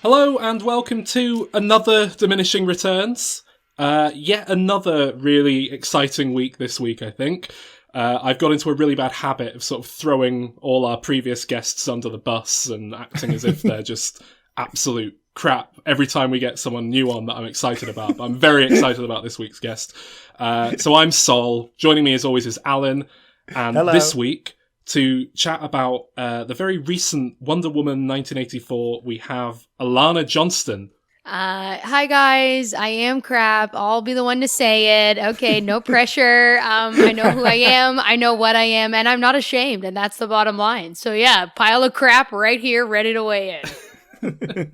Hello and welcome to another Diminishing Returns. Yet another really exciting week this week, I think. I've got into a really bad habit of sort of throwing all our previous guests under the bus and acting as if they're just absolute crap every time we get someone new on that I'm excited about. But I'm very excited about this week's guest. So I'm Sol. Joining me as always is Alan. And Hello. This week, to chat about the very recent Wonder Woman 1984, we have Alana Johnston. Hi guys, I am crap. I'll be the one to say it. Okay, no pressure. I know who I am, I know what I am, and I'm not ashamed, and that's the bottom line. So yeah, pile of crap right here, ready to weigh in.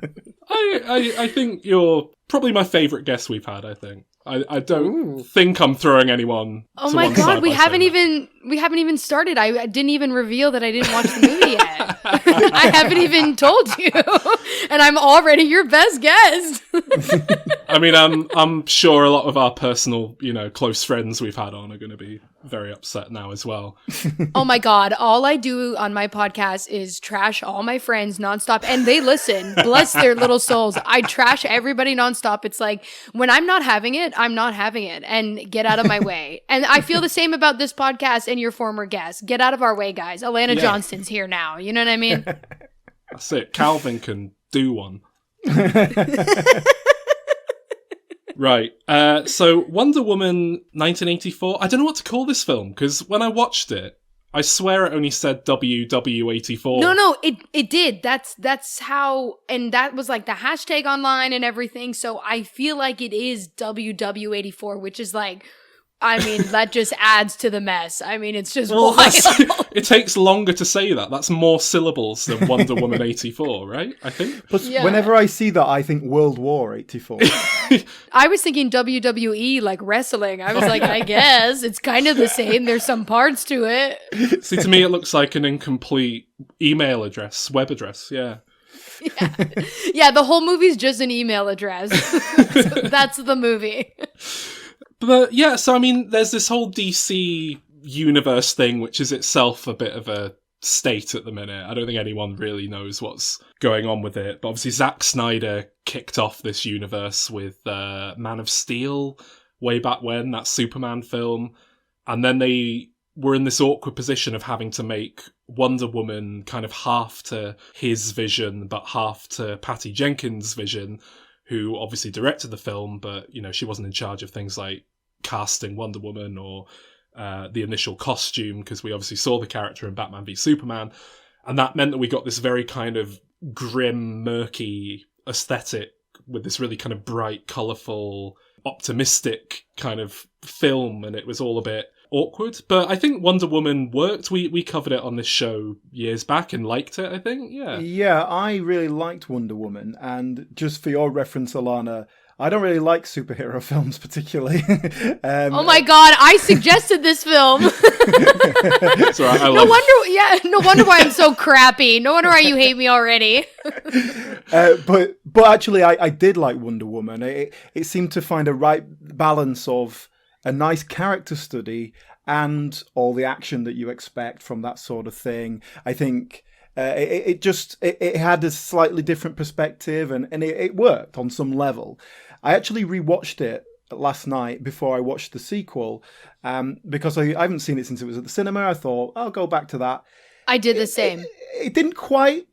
I think you're probably my favourite guest we've had, I think. I don't think I'm throwing anyone. Oh my god, we haven't even started. I didn't even reveal that I didn't watch the movie yet. I haven't even told you, and I'm already your best guest. I mean, I'm sure a lot of our personal, close friends we've had on are going to be very upset now as well. Oh my god, all I do on my podcast is trash all my friends nonstop, and they listen. Bless their little souls. I trash everybody nonstop. It's like, when I'm not having it, I'm not having it, and get out of my way. And I feel the same about this podcast and your former guest. Get out of our way, guys. Alana Johnston's here now. You know what I mean? That's it. Calvin can do one. Right. So Wonder Woman 1984. I don't know what to call this film, because when I watched it, I swear it only said WW84. No, it did. That's how, and that was like the hashtag online and everything. So I feel like it is WW84, which is like, I mean, that just adds to the mess. I mean, it's just wild. It takes longer to say that. That's more syllables than Wonder Woman 84, right? I think. But whenever I see that, I think World War 84. I was thinking WWE, like wrestling. I was like, I guess it's kind of the same. There's some parts to it. See, to me, it looks like an incomplete email address, web address. Yeah. Yeah, the whole movie's just an email address. That's the movie. But yeah, so I mean, there's this whole DC universe thing, which is itself a bit of a state at the minute. I don't think anyone really knows what's going on with it. But obviously, Zack Snyder kicked off this universe with Man of Steel way back when, that Superman film. And then they were in this awkward position of having to make Wonder Woman kind of half to his vision, but half to Patty Jenkins' vision, who obviously directed the film, but, she wasn't in charge of things like casting Wonder Woman or the initial costume, because we obviously saw the character in Batman v Superman. And that meant that we got this very kind of grim, murky aesthetic with this really kind of bright, colourful, optimistic kind of film, and it was all a bit awkward. But I think Wonder Woman worked. We covered it on this show years back and liked it, I think. Yeah, I really liked Wonder Woman, and just for your reference, Alana, I don't really like superhero films particularly. Oh my god, I suggested this film. That's right, No wonder why I'm so crappy. No wonder why you hate me already. But actually, I did like Wonder Woman. It seemed to find a right balance of a nice character study and all the action that you expect from that sort of thing. I think it had a slightly different perspective, and it worked on some level. I actually rewatched it last night before I watched the sequel, because I haven't seen it since it was at the cinema. I thought I'll go back to that. I did the same. It didn't quite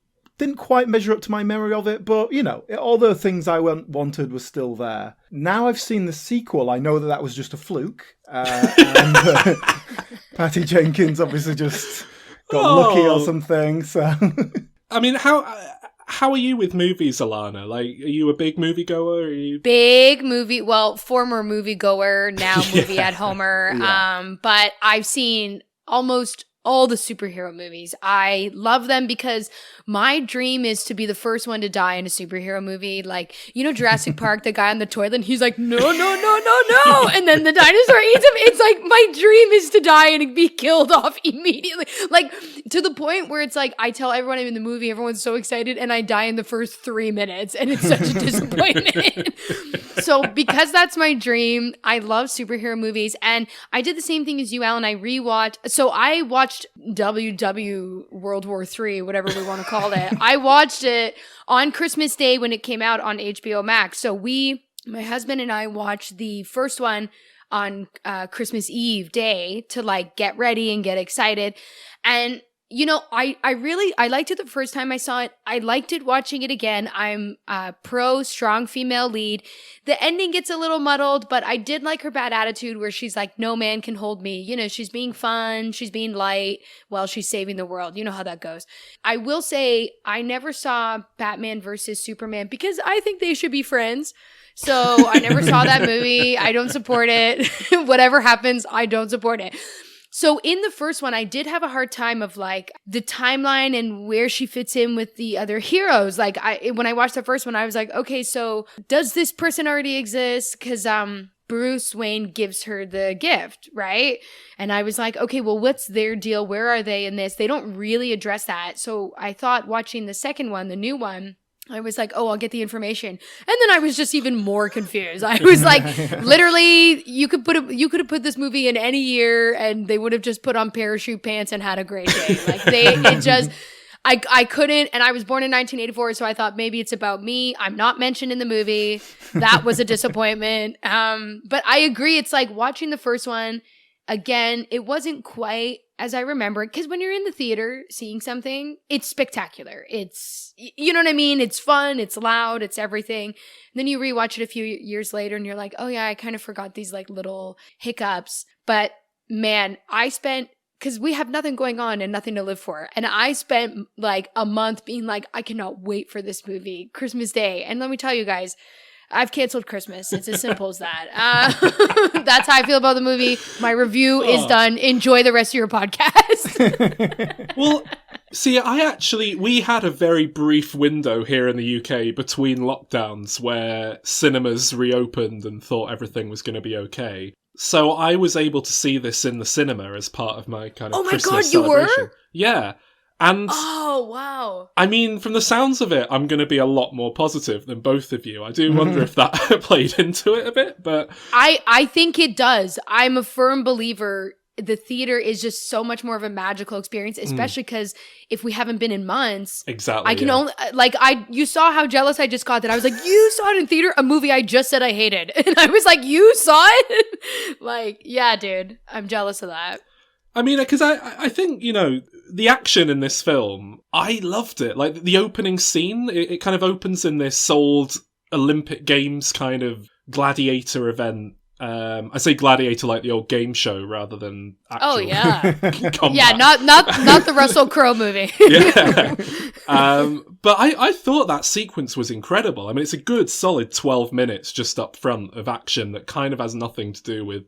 measure up to my memory of it, but all the things I wanted were still there. Now I've seen the sequel, I know that was just a fluke, and Patty Jenkins obviously just got lucky or something. So, I mean, how are you with movies, Alana? Like, are you a big moviegoer? Big movie, well, former moviegoer, now movie at homer. Yeah. But I've seen almost all the superhero movies. I love them because my dream is to be the first one to die in a superhero movie. Like, Jurassic Park, the guy on the toilet, and he's like, no. And then the dinosaur eats him. It's like, my dream is to die and be killed off immediately. Like, to the point where it's like, I tell everyone I'm in the movie, everyone's so excited, and I die in the first 3 minutes. And it's such a disappointment. So because that's my dream, I love superhero movies. And I did the same thing as you, Alan. I watched WW World War III, whatever we want to call it. I watched it on Christmas Day when it came out on HBO Max. So my husband and I watched the first one on Christmas Eve day to like get ready and get excited. And I liked it the first time I saw it. I liked it watching it again. I'm pro strong female lead. The ending gets a little muddled, but I did like her bad attitude where she's like, no man can hold me. You know, she's being fun. She's being light while she's saving the world. You know how that goes. I will say I never saw Batman versus Superman because I think they should be friends. So I never saw that movie. I don't support it. Whatever happens, I don't support it. So in the first one, I did have a hard time of like the timeline and where she fits in with the other heroes. Like when I watched the first one, I was like, okay, so does this person already exist? Because Bruce Wayne gives her the gift, right? And I was like, okay, well, what's their deal? Where are they in this? They don't really address that. So I thought watching the second one, the new one, I was like, oh, I'll get the information. And then I was just even more confused. I was like, literally, you could have put this movie in any year and they would have just put on parachute pants and had a great day. Like I couldn't, and I was born in 1984, so I thought maybe it's about me. I'm not mentioned in the movie. That was a disappointment. But I agree. It's like watching the first one again, it wasn't quite as I remember it, because when you're in the theater seeing something, it's spectacular. It's, you know what I mean? It's fun, it's loud, it's everything. And then you rewatch it a few years later and you're like, oh yeah, I kind of forgot these like little hiccups. But man, because we have nothing going on and nothing to live for. And I spent like a month being like, I cannot wait for this movie, Christmas Day. And let me tell you guys, I've canceled Christmas. It's as simple as that. That's how I feel about the movie. My review is done. Enjoy the rest of your podcast. Well, see, we had a very brief window here in the UK between lockdowns where cinemas reopened and thought everything was going to be okay. So I was able to see this in the cinema as part of my kind of Christmas celebration. You were? Yeah. And oh, wow. I mean, from the sounds of it, I'm going to be a lot more positive than both of you. I do wonder if that played into it a bit, but I think it does. I'm a firm believer the theater is just so much more of a magical experience, especially because if we haven't been in months, exactly, I can only you saw how jealous I just got that I was like, you saw it in theater, a movie I just said I hated, and I was like, you saw it? Like, yeah, dude, I'm jealous of that. I mean, because I think, you know, the action in this film, I loved it. Like, the opening scene, it kind of opens in this old Olympic Games kind of gladiator event. I say gladiator like the old game show rather than actual combat. Yeah, not the Russell Crowe movie. Yeah. But I thought that sequence was incredible. I mean, it's a good solid 12 minutes just up front of action that kind of has nothing to do with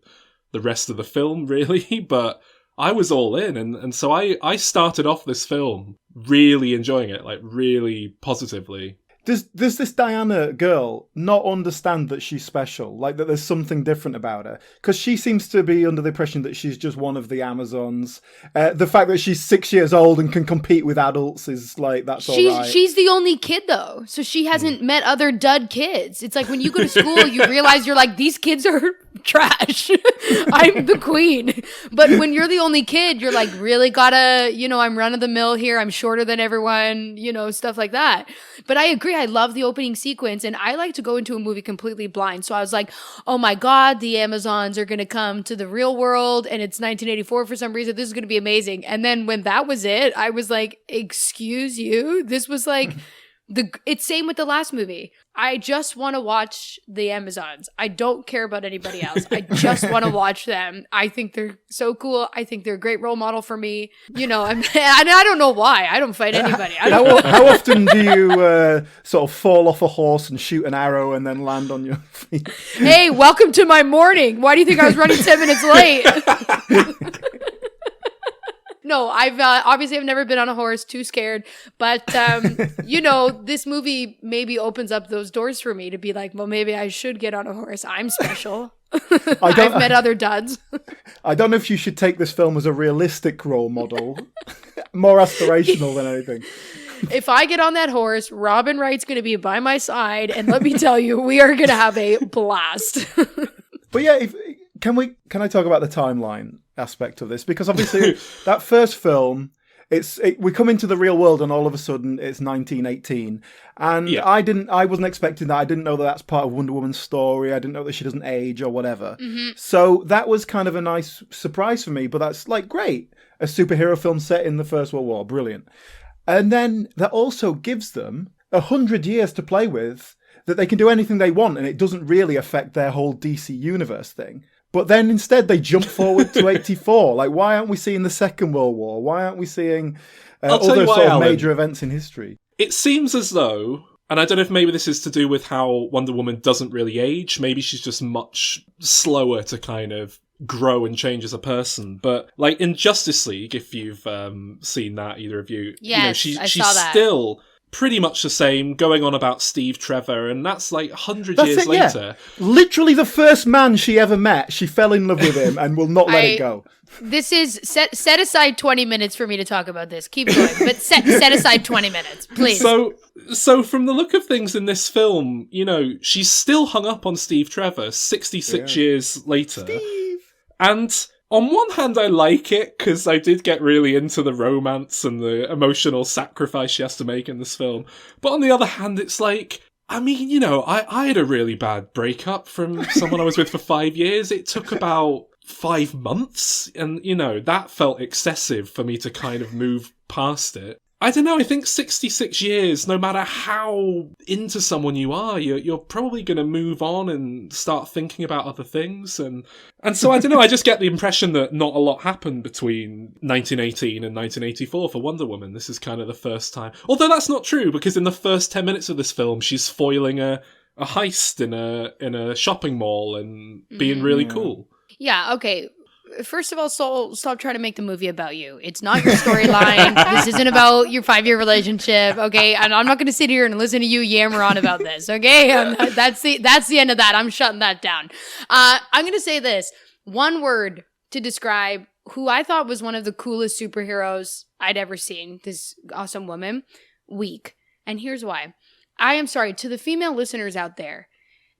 the rest of the film, really, but I was all in, and so I started off this film really enjoying it, like really positively. Does this Diana girl not understand that she's special? Like, that there's something different about her? Because she seems to be under the impression that she's just one of the Amazons. The fact that she's 6 years old and can compete with adults is like, that's all right. She's the only kid, though. So she hasn't met other dud kids. It's like when you go to school, you realize you're like, these kids are trash. I'm the queen. But when you're the only kid, you're like, really gotta, I'm run of the mill here. I'm shorter than everyone, stuff like that. But I agree. I love the opening sequence, and I like to go into a movie completely blind. So I was like, oh my God, the Amazons are going to come to the real world, and it's 1984 for some reason. This is going to be amazing. And then when that was it, I was like, excuse you? This was like... It's same with the last movie. I just want to watch the Amazons. I don't care about anybody else. I just want to watch them. I think they're so cool. I think they're a great role model for me. And I don't know why. I don't fight anybody. How often do you sort of fall off a horse and shoot an arrow and then land on your feet? Hey, welcome to my morning. Why do you think I was running 10 minutes late? No, I've never been on a horse, too scared. But, this movie maybe opens up those doors for me to be like, well, maybe I should get on a horse. I'm special. I've met other duds. I don't know if you should take this film as a realistic role model. More aspirational than anything. If I get on that horse, Robin Wright's going to be by my side, and let me tell you, we are going to have a blast. But yeah, can I talk about the timeline aspect of this? Because obviously that first film, we come into the real world and all of a sudden it's 1918, and Yeah. I wasn't expecting that. I didn't know that that's part of Wonder Woman's story. I didn't know that she doesn't age or whatever. So that was kind of a nice surprise for me. But that's like great, a superhero film set in the First World War, brilliant. And then that also gives them 100 years to play with, that they can do anything they want, and it doesn't really affect their whole DC universe thing. But then instead they jump forward to 84. Like, why aren't we seeing the Second World War? Why aren't we seeing other why, sort of Alan. major events in history? It seems as though, and I don't know if maybe this is to do with how Wonder Woman doesn't really age. Maybe she's just much slower to kind of grow and change as a person. But like in Justice League, if you've seen that, either of you, Yes, she's I saw that. still pretty much the same, going on about Steve Trevor, and that's like 100 years later. Literally the first man she ever met, she fell in love with him and will not let it go. This is set aside 20 minutes for me to talk about this. Keep going, but set aside 20 minutes, please. So from the look of things in this film, she's still hung up on Steve Trevor 66 years later. Steve! And on one hand, I like it, because I did get really into the romance and the emotional sacrifice she has to make in this film. But on the other hand, it's like, I mean, I had a really bad breakup from someone I was with for 5 years. It took about 5 months, and, that felt excessive for me to kind of move past it. I don't know, I think 66 years, no matter how into someone you are, you're probably going to move on and start thinking about other things. And so, I don't know, I just get the impression that not a lot happened between 1918 and 1984 for Wonder Woman. This is kind of the first time. Although that's not true, because in the first 10 minutes of this film, she's foiling a heist in a shopping mall and being really cool. Yeah, okay. First of all, Soul, stop trying to make the movie about you. It's not your storyline. This isn't about your 5-year relationship, okay? And I'm not going to sit here and listen to you yammer on about this, okay? That's the end of that. I'm shutting that down. I'm going to say this. One word to describe who I thought was one of the coolest superheroes I'd ever seen, this awesome woman, weak. And here's why. I am sorry, to the female listeners out there,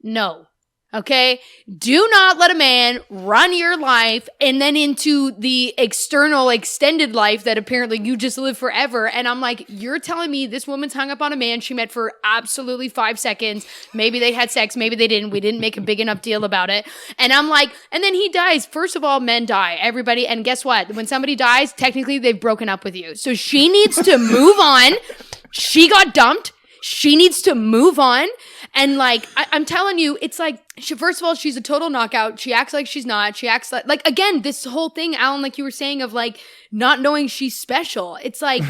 no. Okay? Do not let a man run your life and then into the external extended life that apparently you just live forever. And I'm like, you're telling me this woman's hung up on a man she met for absolutely 5 seconds. Maybe they had sex. Maybe they didn't. We didn't make a big enough deal about it. And I'm like, and then he dies. First of all, men die. Everybody. And guess what? When somebody dies, technically they've broken up with you. So she needs to move on. She got dumped. She needs to move on. And like, I'm telling you, it's like, first of all, she's a total knockout. She acts like she's not. She acts like, again, this whole thing, Alan, like you were saying, of like not knowing she's special. It's like,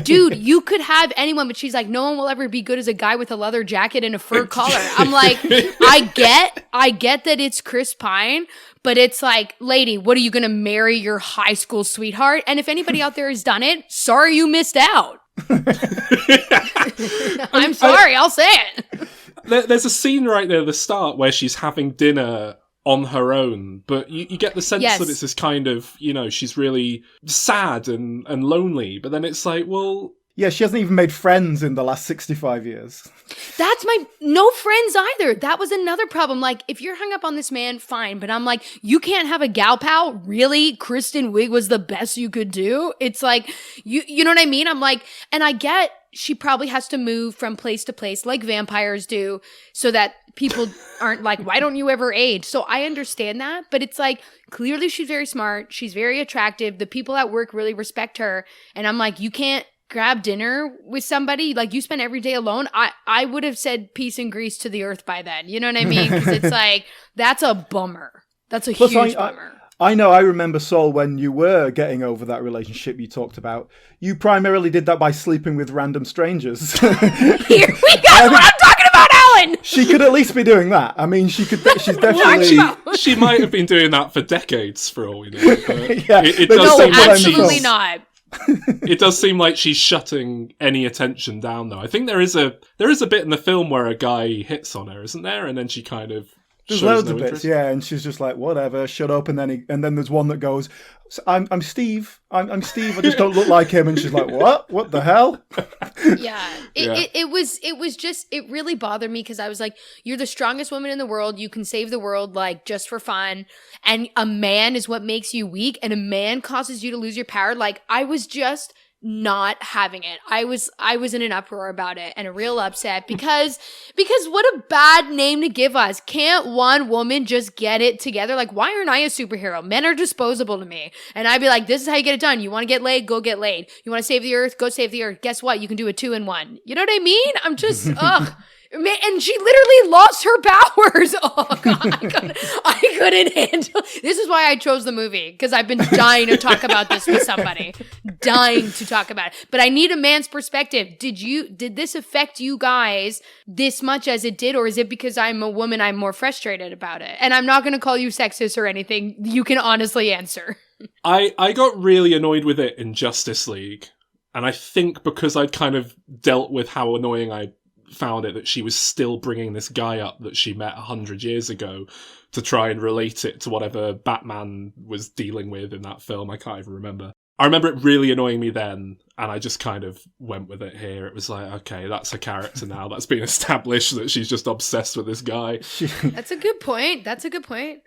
dude, you could have anyone, but she's like, no one will ever be good as a guy with a leather jacket and a fur collar. I'm like, I get that it's Chris Pine, but it's like, lady, what are you going to marry your high school sweetheart? And if anybody out there has done it, sorry you missed out. I'm sorry, I'll say it. There's a scene right there at the start where she's having dinner on her own, but you get the sense that it's this kind of, she's really sad and lonely, but then it's like, well... Yeah, she hasn't even made friends in the last 65 years. That's no friends either. That was another problem. Like, if you're hung up on this man, fine. But I'm like, you can't have a gal pal? Really? Kristen Wiig was the best you could do? It's like, you know what I mean? I'm like, and I get she probably has to move from place to place like vampires do so that people aren't like, why don't you ever age? So I understand that. But it's like, clearly she's very smart. She's very attractive. The people at work really respect her. And I'm like, you can't grab dinner with somebody, like you spend every day alone. I would have said peace and grease to the earth by then. You know what I mean? Because it's like, that's a bummer. That's a huge bummer. I know, I remember, Saul, when you were getting over that relationship you talked about, you primarily did that by sleeping with random strangers. Here we go! What I'm talking about, Alan! She could at least be doing that. I mean, she's definitely... She might have been doing that for decades, for all we know. Yeah, it does seem absolutely not. It does seem like she's shutting any attention down, though. I think there is a bit in the film where a guy hits on her, isn't there? And then she kind of There's shows loads no of bits, interest. yeah, and she's just like, whatever, shut up. And then there's one that goes, I'm Steve. I'm Steve. I just don't look like him. And she's like, what? What the hell? Yeah. Yeah. It was just, it really bothered me because I was like, you're the strongest woman in the world. You can save the world, like, just for fun. And a man is what makes you weak, and a man causes you to lose your power. Like, I was just not having it. I was in an uproar about it and a real upset because what a bad name to give us. Can't one woman just get it together? Like, why aren't I a superhero? Men are disposable to me. And I'd be like, this is how you get it done. You want to get laid? Go get laid. You want to save the earth? Go save the earth. Guess what? You can do a 2-in-1. You know what I mean? I'm just, ugh. And she literally lost her powers. Oh, God. I couldn't handle. This is why I chose the movie, because I've been dying to talk about this with somebody. Dying to talk about it. But I need a man's perspective. Did this affect you guys this much as it did? Or is it because I'm a woman, I'm more frustrated about it? And I'm not going to call you sexist or anything. You can honestly answer. I got really annoyed with it in Justice League. And I think because I'd kind of dealt with how annoying I found it that she was still bringing this guy up that she met 100 years ago to try and relate it to whatever Batman was dealing with in that film. I can't even remember. I remember it really annoying me then, and I just kind of went with it here. It was like, okay, that's a character now. That's been established that she's just obsessed with this guy. That's a good point. It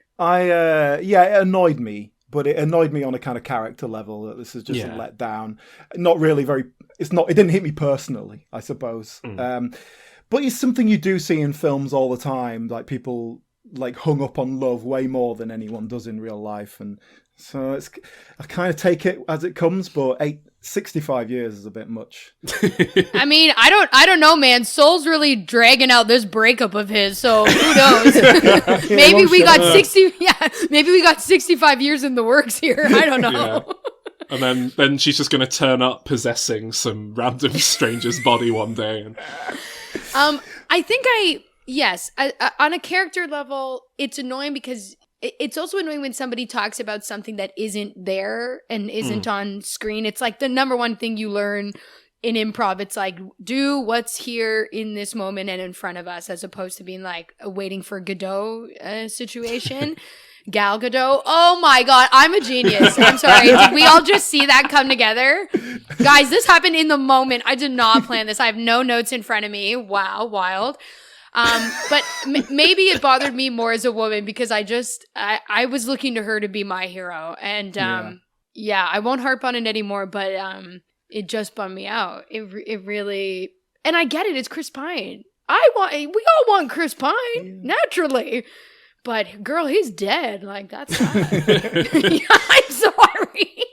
annoyed me. But it annoyed me on a kind of character level that this is just a letdown. Not really very. It didn't hit me personally, I suppose. But it's something you do see in films all the time, like people like hung up on love way more than anyone does in real life, and so I kind of take it as it comes. But 65 years is a bit much. I mean, I don't know, man. Soul's really dragging out this breakup of his, so who knows? Maybe we got 60. Yeah, maybe we got 65 years in the works here. I don't know. Yeah. And then she's just going to turn up possessing some random stranger's body one day. And... I think on a character level, it's annoying because it's also annoying when somebody talks about something that isn't there and isn't on screen. It's like the number one thing you learn in improv. It's like, do what's here in this moment and in front of us, as opposed to being like waiting for Godot situation. Gal Gadot. Oh my God, I'm a genius. I'm sorry. Did we all just see that come together? Guys, this happened in the moment. I did not plan this. I have no notes in front of me. Wow, wild. But maybe it bothered me more as a woman because I was looking to her to be my hero. And I won't harp on it anymore, but it just bummed me out. It really, and I get it. It's Chris Pine. We all want Chris Pine, naturally. But girl, he's dead. Like, that's sad. I'm sorry.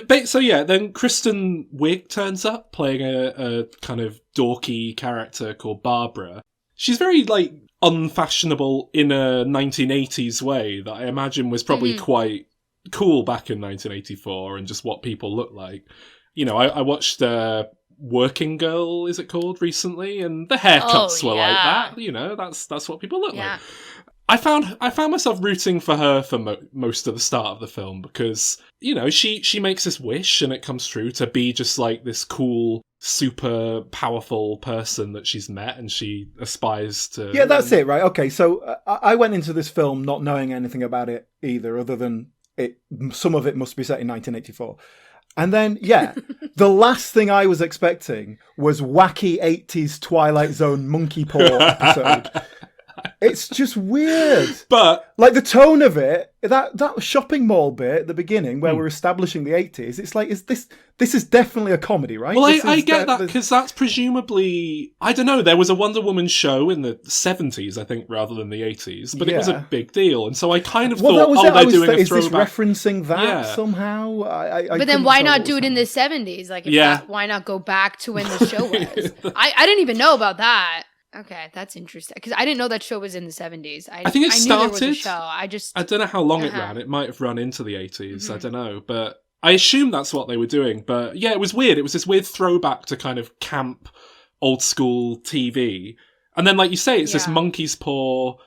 But, so yeah, then Kristen Wiig turns up playing a kind of dorky character called Barbara. She's very like unfashionable in a 1980s way that I imagine was probably quite cool back in 1984 and just what people look like. You know, I watched Working Girl, is it called, recently, and the haircuts were like that. You know, that's what people look like. I found myself rooting for her for most of the start of the film because, you know, she makes this wish and it comes true to be just like this cool, super powerful person that she's met and she aspires to. Yeah, that's it, right? Okay, so I went into this film not knowing anything about it either, other than some of it must be set in 1984. And then, the last thing I was expecting was wacky 80s Twilight Zone monkey paw episode. It's just weird. But like the tone of it, that shopping mall bit at the beginning where we're establishing the 80s, it's like, this is definitely a comedy, right? Well, I get that because that's presumably, I don't know, there was a Wonder Woman show in the 70s, I think, rather than the 80s, but it was a big deal. And so I kind of thought, they're doing a throwback. Is this referencing that somehow? But then why not do it in the 70s? Like, why not go back to when the show was? I didn't even know about that. Okay, that's interesting. Because I didn't know that show was in the 70s. I think it started. Knew there was a show. I don't know how long it ran. It might have run into the 80s. I don't know. But I assume that's what they were doing. But yeah, it was weird. It was this weird throwback to kind of camp, old school TV. And then, like you say, it's this monkey's paw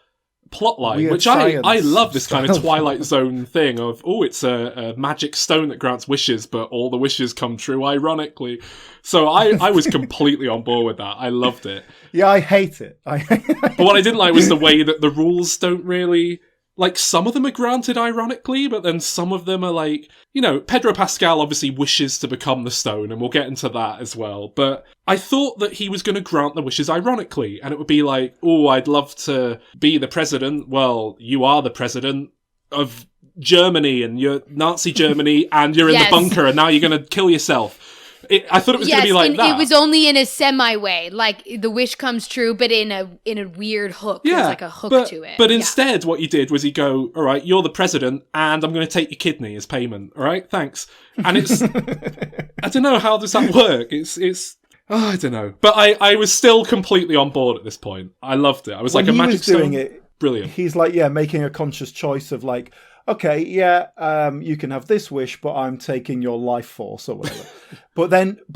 plotline, Weird which I science love this kind of stuff. Twilight Zone thing of, it's a magic stone that grants wishes, but all the wishes come true ironically. So I was completely on board with that. I loved it. Yeah, I hate it. But what I didn't like was the way that the rules don't really... Like, some of them are granted ironically, but then some of them are like... You know, Pedro Pascal obviously wishes to become the stone, and we'll get into that as well. But I thought that he was going to grant the wishes ironically, and it would be like, I'd love to be the president. Well, you are the president of Germany, and you're Nazi Germany, and you're in the bunker, and now you're going to kill yourself. I thought it was going to be like that. It was only in a semi way, like the wish comes true, but in a weird hook. Yeah, there's like a hook to it. But instead, what you did was you go, all right, you're the president, and I'm going to take your kidney as payment. All right, thanks. And it's, I don't know, how does that work? It's. Oh, I don't know. But I was still completely on board at this point. I loved it. I was When like, a he magic was doing stone. it, Brilliant. He's like, making a conscious choice of like, okay, you can have this wish, but I'm taking your life force or whatever. but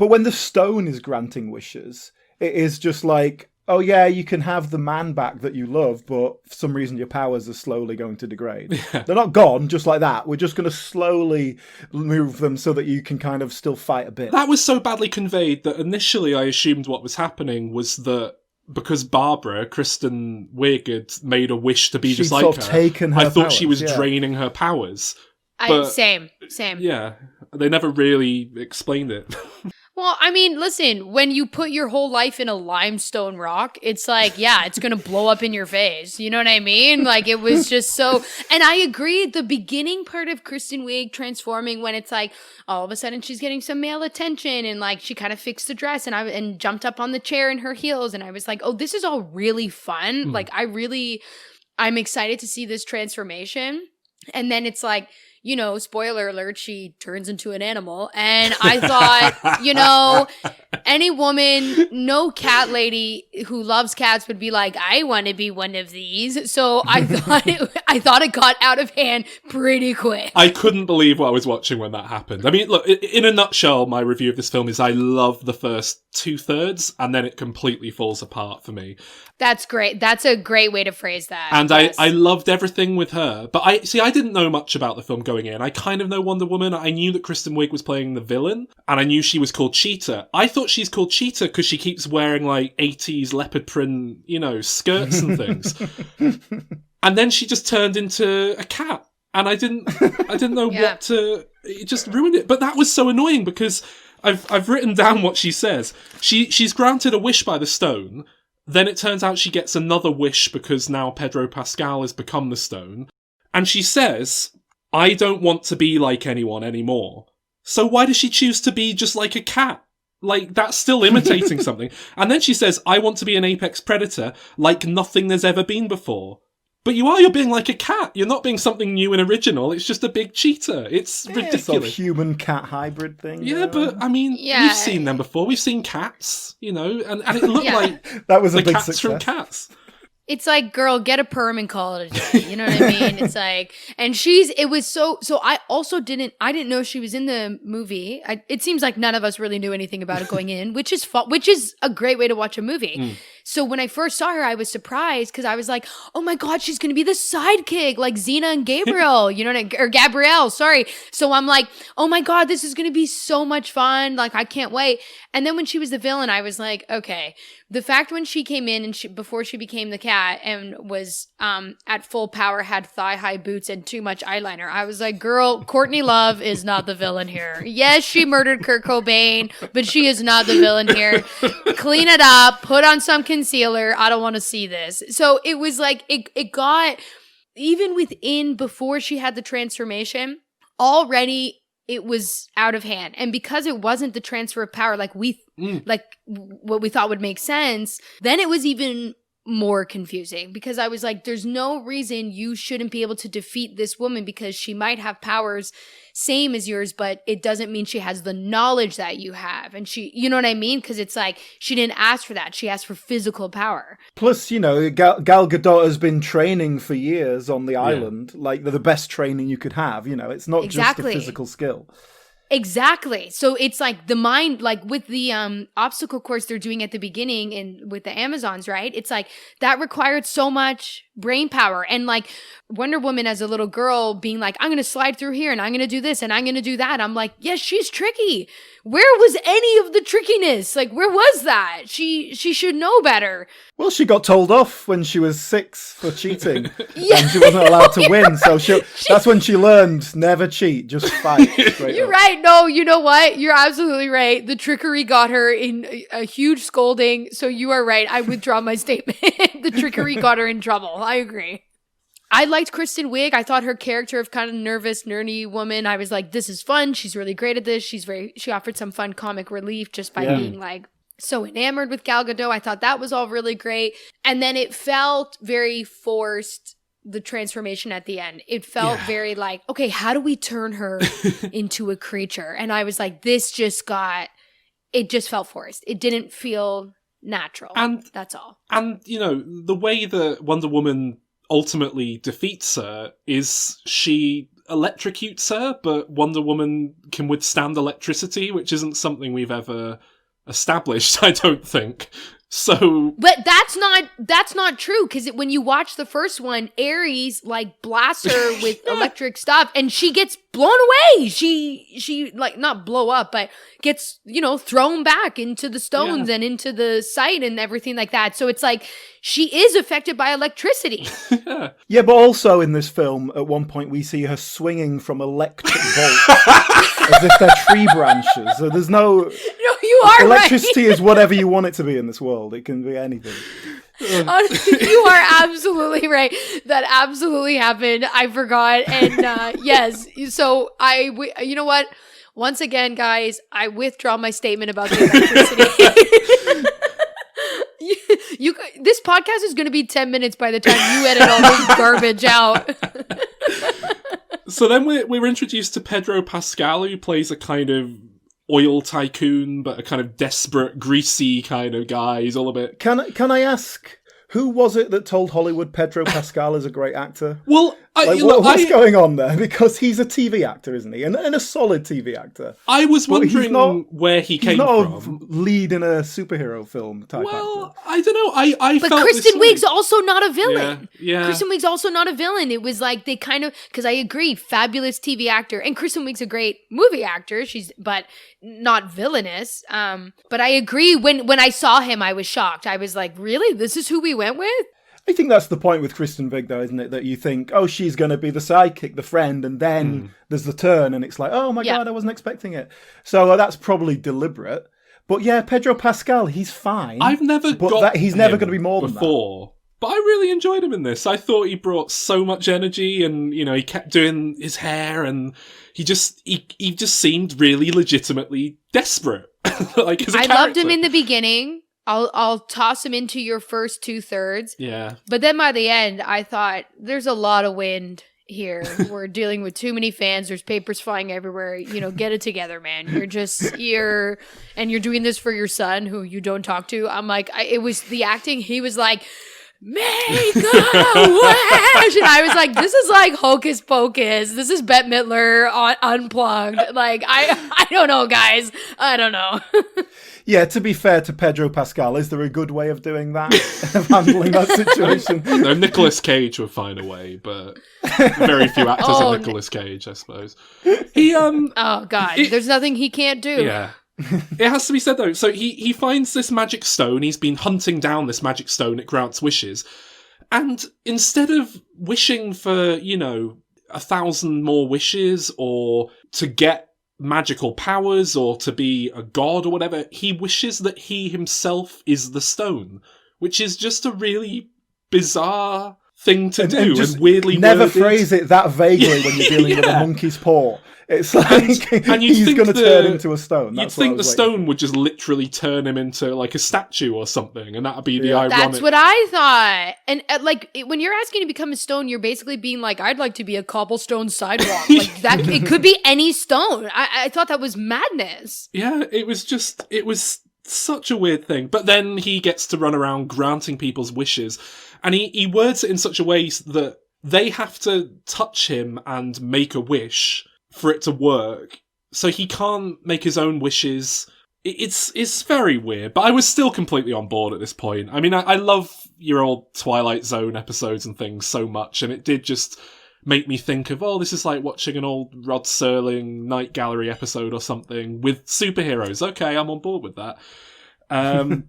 when the stone is granting wishes, it is just like, oh yeah, you can have the man back that you love, but for some reason your powers are slowly going to degrade. Yeah. They're not gone just like that. We're just going to slowly move them so that you can kind of still fight a bit. That was so badly conveyed that initially I assumed what was happening was that because Barbara, Kristen Wiig, had made a wish to be just like her, taken her I thought powers, she was draining her powers. Same. Yeah, they never really explained it. Well, I mean, listen, when you put your whole life in a limestone rock, it's like, it's going to blow up in your face. You know what I mean? Like, it was just so... And I agree, the beginning part of Kristen Wiig transforming when it's like, all of a sudden she's getting some male attention and like she kind of fixed the dress and jumped up on the chair in her heels. And I was like, this is all really fun. Like, I'm excited to see this transformation. And then it's like... You know, spoiler alert, she turns into an animal. And I thought, any woman, no cat lady who loves cats would be like, I want to be one of these. So I thought it got out of hand pretty quick. I couldn't believe what I was watching when that happened. I mean, look, in a nutshell, my review of this film is I love the first 2/3 and then it completely falls apart for me. That's great. That's a great way to phrase that. And yes. I loved everything with her. But I didn't know much about the film going in. I kind of know Wonder Woman. I knew that Kristen Wiig was playing the villain. And I knew she was called Cheetah. I thought she's called Cheetah because she keeps wearing like 80s leopard print, skirts and things. And then she just turned into a cat. And I didn't know what to... It just ruined it. But that was so annoying because I've written down what she says. She's granted a wish by the stone. Then it turns out she gets another wish because now Pedro Pascal has become the stone. And she says, I don't want to be like anyone anymore. So why does she choose to be just like a cat? Like, that's still imitating something. And then she says, I want to be an apex predator like nothing there's ever been before. But you're being like a cat. You're not being something new and original. It's just a big cheetah. It's ridiculous. Sort of human-cat hybrid thing. Yeah, but, I mean, we've seen them before. We've seen cats, and it looked like that was a big cats success. from Cats. It's like, girl, get a perm and call it a day. You know what I mean? It's like, and it was so I also didn't know she was in the movie. It seems like none of us really knew anything about it going in, which is a great way to watch a movie. So when I first saw her, I was surprised because I was like, oh my God, she's going to be the sidekick, like Xena and Gabriel, or Gabrielle, sorry. So I'm like, oh my God, this is going to be so much fun. Like, I can't wait. And then when she was the villain, I was like, okay. The fact when she came in and before she became the cat and was at full power, had thigh-high boots and too much eyeliner, I was like, girl, Courtney Love is not the villain here. Yes, she murdered Kurt Cobain, but she is not the villain here. Clean it up, put on some concealer. I don't want to see this. So it was like, it got, even before she had the transformation, already it was out of hand. And because it wasn't the transfer of power like what we thought would make sense, then it was even more confusing because I was like, there's no reason you shouldn't be able to defeat this woman because she might have powers same as yours, but it doesn't mean she has the knowledge that you have. And she, you know what I mean? Because it's like, she didn't ask for that. She asked for physical power. Plus, Gal Gadot has been training for years on the island, like the best training you could have. It's not just a physical skill. Exactly. So it's like the mind, like with the obstacle course they're doing at the beginning and with the Amazons, right? It's like that required so much brain power. And like Wonder Woman as a little girl being like, I'm going to slide through here and I'm going to do this and I'm going to do that. I'm like, yes, she's tricky. Where was any of the trickiness? Like, where was that? She should know better. Well, she got told off when she was 6 for cheating, and she wasn't allowed to win. So that's when she learned never cheat, just fight. You're right. No, you know what? You're absolutely right. The trickery got her in a huge scolding. So you are right. I withdraw my statement. The trickery got her in trouble. I agree. I liked Kristen Wiig. I thought her character of kind of nervous, nerdy woman, I was like, this is fun. She's really great at this. She offered some fun comic relief just by being like so enamored with Gal Gadot. I thought that was all really great. And then it felt very forced, the transformation at the end. It felt very like, okay, how do we turn her into a creature? And I was like, it just felt forced. It didn't feel natural. And that's all. And, you know, the way that Wonder Woman ultimately defeats her is she electrocutes her, but Wonder Woman can withstand electricity, which isn't something we've ever established, I don't think. So, but that's not true, because when you watch the first one, Ares like blasts her with electric stuff, and she gets blown away. She like not blow up, but gets thrown back into the stones and into the site and everything like that. So it's like she is affected by electricity. Yeah, but also in this film, at one point we see her swinging from electric bolts as if they're tree branches. So there's no. You are electricity right. is whatever you want it to be in this world. It can be anything. You are absolutely right. That absolutely happened. I forgot. And yes, so you know what? Once again, guys, I withdraw my statement about the electricity. This podcast is going to be 10 minutes by the time you edit all this garbage out. So then we're introduced to Pedro Pascal, who plays a kind of oil tycoon, but a kind of desperate, greasy kind of guy. He's all a bit... Can I ask, who was it that told Hollywood Pedro Pascal is a great actor? Well, what's going on there? Because he's a TV actor, isn't he? And a solid TV actor. I was wondering where he came from. He's not a lead in a superhero film type actor. Well, I don't know. I but felt Kristen Wiig's also not a villain. Yeah. Kristen Wiig's also not a villain. It was like they kind of, because I agree, fabulous TV actor, and Kristen Wiig's a great movie actor. But not villainous. But I agree. When I saw him, I was shocked. I was like, really? This is who we went with? I think that's the point with Kristen Wiig, though, isn't it? That you think, oh, she's going to be the sidekick, the friend, and then there's the turn, and it's like, oh my God, I wasn't expecting it. So that's probably deliberate. But yeah, Pedro Pascal, he's fine. I've never he's never going to be more than before. But I really enjoyed him in this. I thought he brought so much energy, and he kept doing his hair, and he just seemed really legitimately desperate. Like as a character. Loved him in the beginning. I'll toss him into your first 2/3. Yeah. But then by the end, I thought there's a lot of wind here. We're dealing with too many fans. There's papers flying everywhere. Get it together, man. You're doing this for your son who you don't talk to. I'm like, it was the acting. He was like, make a wish. And I was like, this is like Hocus Pocus. This is Bette Midler on Unplugged. Like, I don't know, guys. I don't know. Yeah, to be fair to Pedro Pascal, is there a good way of doing that? Of handling that situation? No, Nicolas Cage would find a way, but very few actors are Nicolas Cage, I suppose. He oh God, there's nothing he can't do. Yeah. It has to be said though, so he finds this magic stone, he's been hunting down this magic stone, it grants wishes, and instead of wishing for, 1,000 more wishes, or to get magical powers, or to be a god or whatever, he wishes that he himself is the stone, which is just a really bizarre thing to do, and weirdly never worded. Phrase it that vaguely when you're dealing with a monkey's paw. It's like and he's going to turn into a stone. You'd think the stone would just literally turn him into like a statue or something, and that'd be the ironic. That's what I thought. And when you're asking to become a stone, you're basically being like, I'd like to be a cobblestone sidewalk. Like that, it could be any stone. I thought that was madness. Yeah, it was such a weird thing. But then he gets to run around granting people's wishes, and he words it in such a way that they have to touch him and make a wish for it to work, so he can't make his own wishes. It's very weird, but I was still completely on board at this point. I mean, I love your old Twilight Zone episodes and things so much, and it did just make me think of, this is like watching an old Rod Serling Night Gallery episode or something with superheroes. Okay, I'm on board with that. And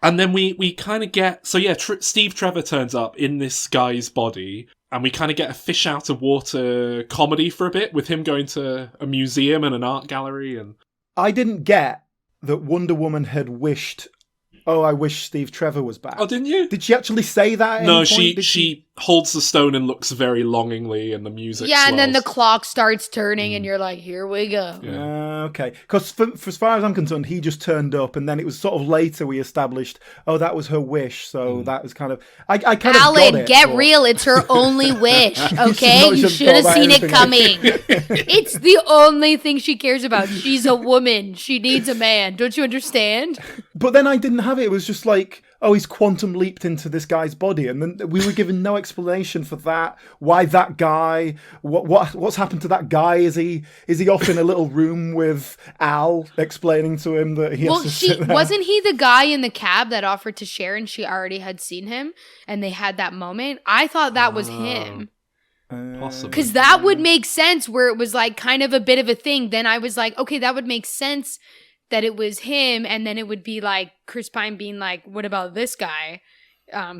then we kind of get... So yeah, Steve Trevor turns up in this guy's body, and we kind of get a fish out of water comedy for a bit, with him going to a museum and an art gallery. And I didn't get that Wonder Woman had wished, I wish Steve Trevor was back. Oh, didn't you? Did she actually say that at No, any point? she holds the stone and looks very longingly, and the music Yeah, swells. and then the clock starts turning, and you're like, here we go. Yeah. Okay. Because for as far as I'm concerned, he just turned up, and then it was sort of later we established, that was her wish. So that was kind of... I kind of Alan, got it, get but... real. It's her only wish, okay? You should have thought about seen it anything coming. It's the only thing she cares about. She's a woman. She needs a man. Don't you understand? But then I didn't have it. It was just like, he's quantum leaped into this guy's body, and then we were given no explanation for that. Why that guy? What's happened to that guy? Is he off in a little room with Al explaining to him that he has to sit there? Wasn't he the guy in the cab that offered to share, and she already had seen him, and they had that moment? I thought that was him. Possibly. Because that would make sense, where it was like kind of a bit of a thing. Then I was like, okay, that would make sense that it was him, and then it would be like Chris Pine being like, what about this guy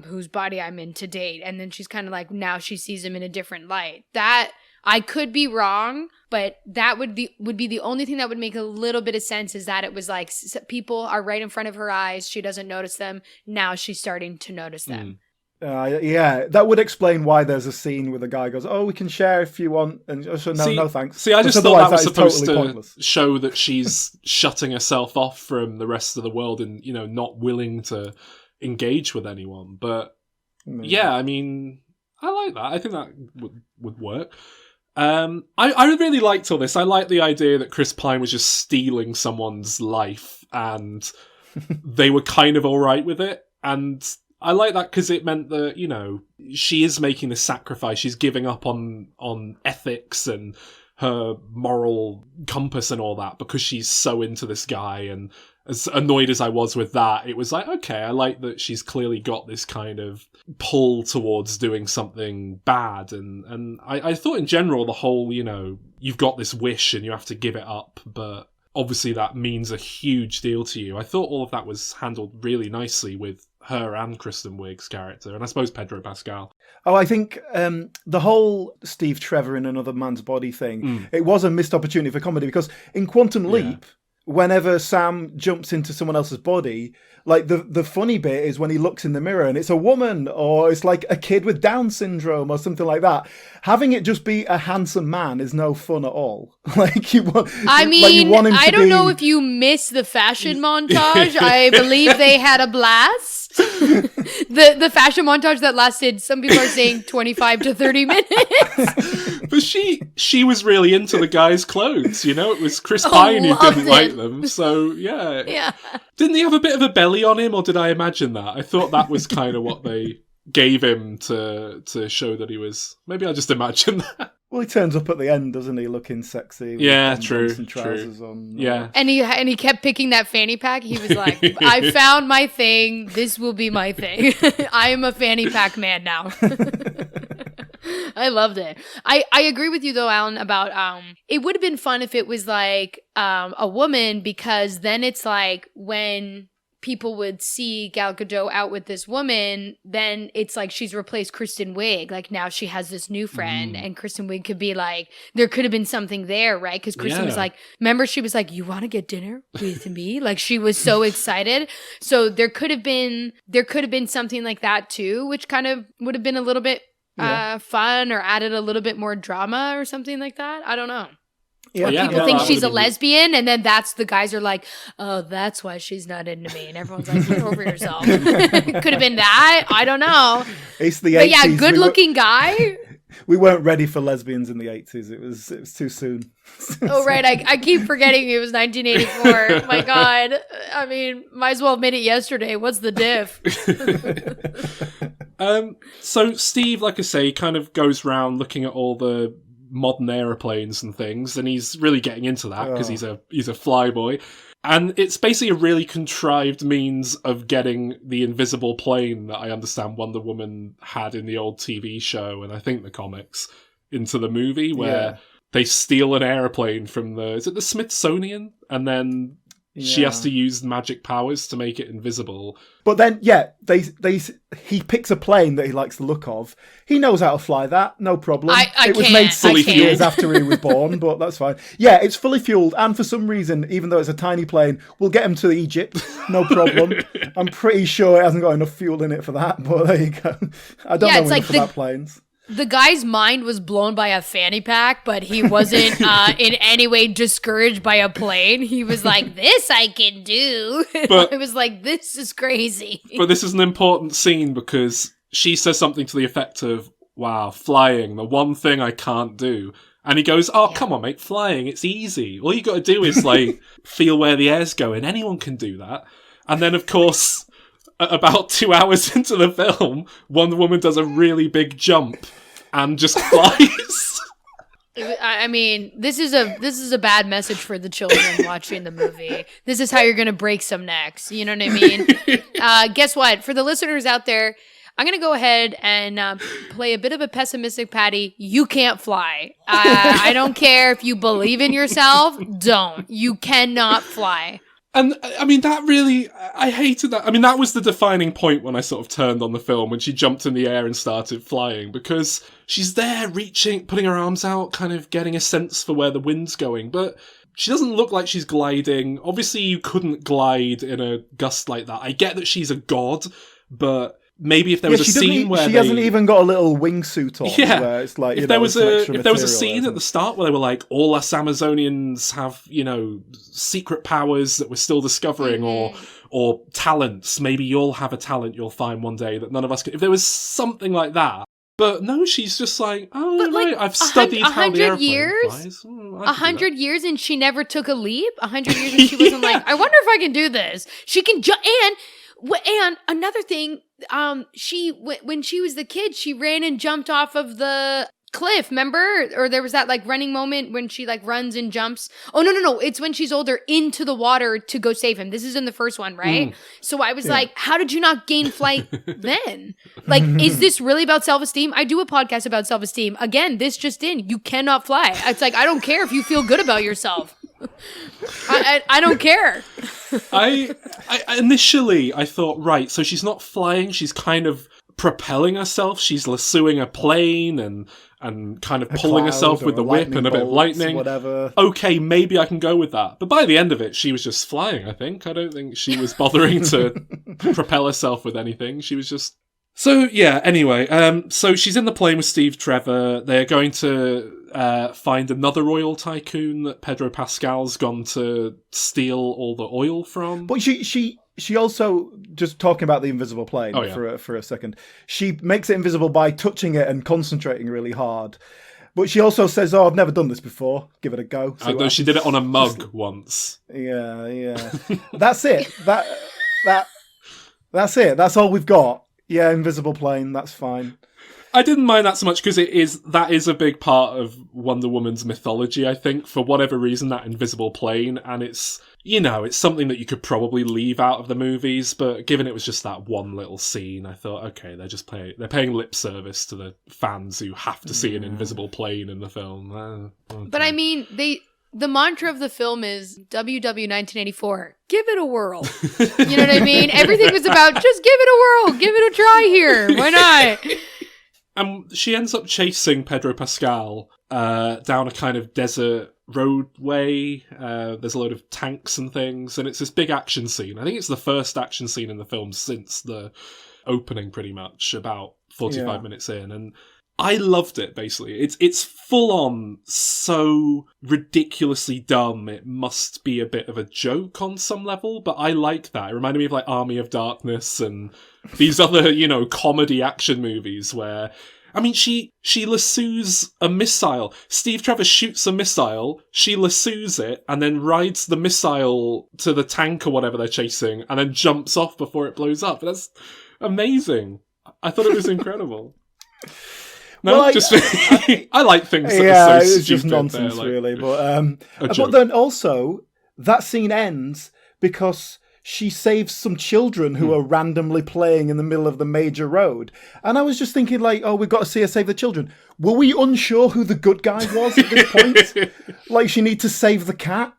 whose body I'm in to date? And then she's kind of like, now she sees him in a different light. That, I could be wrong, but that would be the only thing that would make a little bit of sense, is that it was like people are right in front of her eyes, she doesn't notice them, now she's starting to notice them. Yeah, that would explain why there's a scene where the guy goes, we can share if you want, and so no thanks. See, I just thought that was supposed to pointless. show that she's shutting herself off from the rest of the world and, not willing to engage with anyone. But yeah, I mean, I like that. I think that would work. I really liked all this. I like the idea that Chris Pine was just stealing someone's life, and they were kind of all right with it. And I like that because it meant that, she is making this sacrifice. She's giving up on ethics and her moral compass and all that because she's so into this guy. And as annoyed as I was with that, it was like, okay, I like that she's clearly got this kind of pull towards doing something bad. And I thought in general, the whole, you've got this wish and you have to give it up, but obviously that means a huge deal to you. I thought all of that was handled really nicely with her and Kristen Wiig's character, and I suppose Pedro Pascal. I think the whole Steve Trevor in another man's body thing, it was a missed opportunity for comedy, because in Quantum Leap, whenever Sam jumps into someone else's body, like the funny bit is when he looks in the mirror and it's a woman, or it's like a kid with Down syndrome or something like that. Having it just be a handsome man is no fun at all. I don't know if you miss the fashion montage. I believe they had a blast. The fashion montage that lasted, some people are saying 25 to 30 minutes. But she was really into the guy's clothes, It was Chris Pine who didn't like them. So, yeah. Yeah. Didn't he have a bit of a belly on him, or did I imagine that? I thought that was kind of what they gave him to show that he was... Maybe I just imagined that. Well, he turns up at the end, doesn't he, looking sexy? With true. And trousers on. Yeah. And he kept picking that fanny pack. He was like, I found my thing. This will be my thing. I am a fanny pack man now. I loved it. I agree with you, though, Alan, about it would have been fun if it was like a woman, because then it's like when people would see Gal Gadot out with this woman, then it's like she's replaced Kristen Wiig. Like now she has this new friend, and Kristen Wiig could be like, there could have been something there, right? Because Kristen was like, remember, she was like, you want to get dinner with me? Like she was so excited. So there could have been something like that too, which kind of would have been a little bit fun, or added a little bit more drama or something like that. I don't know. Yeah. People think she's a lesbian, and then the guys are like, oh, that's why she's not into me. And everyone's like, get over yourself. Could have been that. I don't know. It's the 80s. But yeah, good looking guy. We weren't ready for lesbians in the 80s. It was too soon. Oh, right. I keep forgetting it was 1984. My God. I mean, might as well have made it yesterday. What's the diff? So Steve, like I say, kind of goes around looking at all the modern aeroplanes and things, and he's really getting into that because he's a flyboy. And it's basically a really contrived means of getting the invisible plane that I understand Wonder Woman had in the old TV show, and I think the comics, into the movie, where they steal an airplane from is it the Smithsonian? And then she has to use magic powers to make it invisible. But then, he picks a plane that he likes the look of. He knows how to fly that, no problem. It was made 60 years after he was born, but that's fine. Yeah, it's fully fueled, and for some reason, even though it's a tiny plane, we'll get him to Egypt, no problem. I'm pretty sure it hasn't got enough fuel in it for that, but there you go. I don't know enough about planes. The guy's mind was blown by a fanny pack, but he wasn't in any way discouraged by a plane. He was like, this I can do. But, it was like, this is crazy. But this is an important scene because she says something to the effect of, wow, flying, the one thing I can't do. And he goes, come on, mate, flying, it's easy. All you got to do is, feel where the air's going. Anyone can do that. And then, of course, about 2 hours into the film, Wonder Woman does a really big jump and just flies. I mean, this is a bad message for the children watching the movie. This is how you're going to break some necks. You know what I mean? Guess what? For the listeners out there, I'm going to go ahead and play a bit of a pessimistic Patty. You can't fly. I don't care if you believe in yourself. Don't. You cannot fly. And, I mean, that really, I hated that. I mean, that was the defining point when I sort of turned on the film, when she jumped in the air and started flying, because she's there reaching, putting her arms out, kind of getting a sense for where the wind's going, but she doesn't look like she's gliding. Obviously, you couldn't glide in a gust like that. I get that she's a god, but maybe if there was a scene where she hasn't even got a little wingsuit on. Yeah, where it's like, if there was a scene at the start where they were like, all us Amazonians have, secret powers that we're still discovering, or talents. Maybe you'll have a talent you'll find one day that none of us can. If there was something like that. But no, she's just like, I've studied how the airplane flies. 100 years and she never took a leap? 100 years and she wasn't like, I wonder if I can do this. She can jump. And another thing, when she was the kid, she ran and jumped off of the cliff, remember? Or there was that running moment when she runs and jumps. Oh, no. It's when she's older into the water to go save him. This is in the first one, right? So I was like, how did you not gain flight then? Is this really about self-esteem? I do a podcast about self-esteem. Again, this just in, you cannot fly. It's like, I don't care if you feel good about yourself. I don't care. I initially thought, right, so she's not flying, she's kind of propelling herself, she's lassoing a plane and kind of pulling herself with the whip and a bit of lightning. Whatever. Okay, maybe I can go with that. But by the end of it, she was just flying, I think. I don't think she was bothering to propel herself with anything. She was just... So, yeah, anyway, so she's in the plane with Steve Trevor. They're going to find another oil tycoon that Pedro Pascal's gone to steal all the oil from. But she also, just talking about the invisible plane for a second, she makes it invisible by touching it and concentrating really hard. But she also says, I've never done this before. Give it a go. Although she did it on a mug once. Yeah. That's it. That's it. That's all we've got. Yeah, invisible plane, that's fine. I didn't mind that so much because that is a big part of Wonder Woman's mythology, I think, for whatever reason, that invisible plane, and it's something that you could probably leave out of the movies, but given it was just that one little scene, I thought, okay, they're paying lip service to the fans who have to see an invisible plane in the film. Okay. But I mean, the mantra of the film is WW1984. Give it a whirl. You know what I mean? Everything was about just give it a whirl. Give it a try here. Why not? And she ends up chasing Pedro Pascal down a kind of desert roadway. There's a load of tanks and things, and it's this big action scene. I think it's the first action scene in the film since the opening, pretty much, about 45 minutes in. And I loved it, basically. It's full on so ridiculously dumb, it must be a bit of a joke on some level, but I like that. It reminded me of Army of Darkness and these other, comedy action movies where, I mean, she lassoes a missile. Steve Trevor shoots a missile, she lassoes it, and then rides the missile to the tank or whatever they're chasing, and then jumps off before it blows up. That's amazing. I thought it was incredible. No, Well, just I like things that yeah, are so it's just stupid, nonsense, they're like really. a But joke. then also that scene ends because she saves some children who are randomly playing in the middle of the major road, and I was just thinking, like, oh, we've got to see her save the children. Were we unsure who the good guy was at this point? Like, she need to save the cat.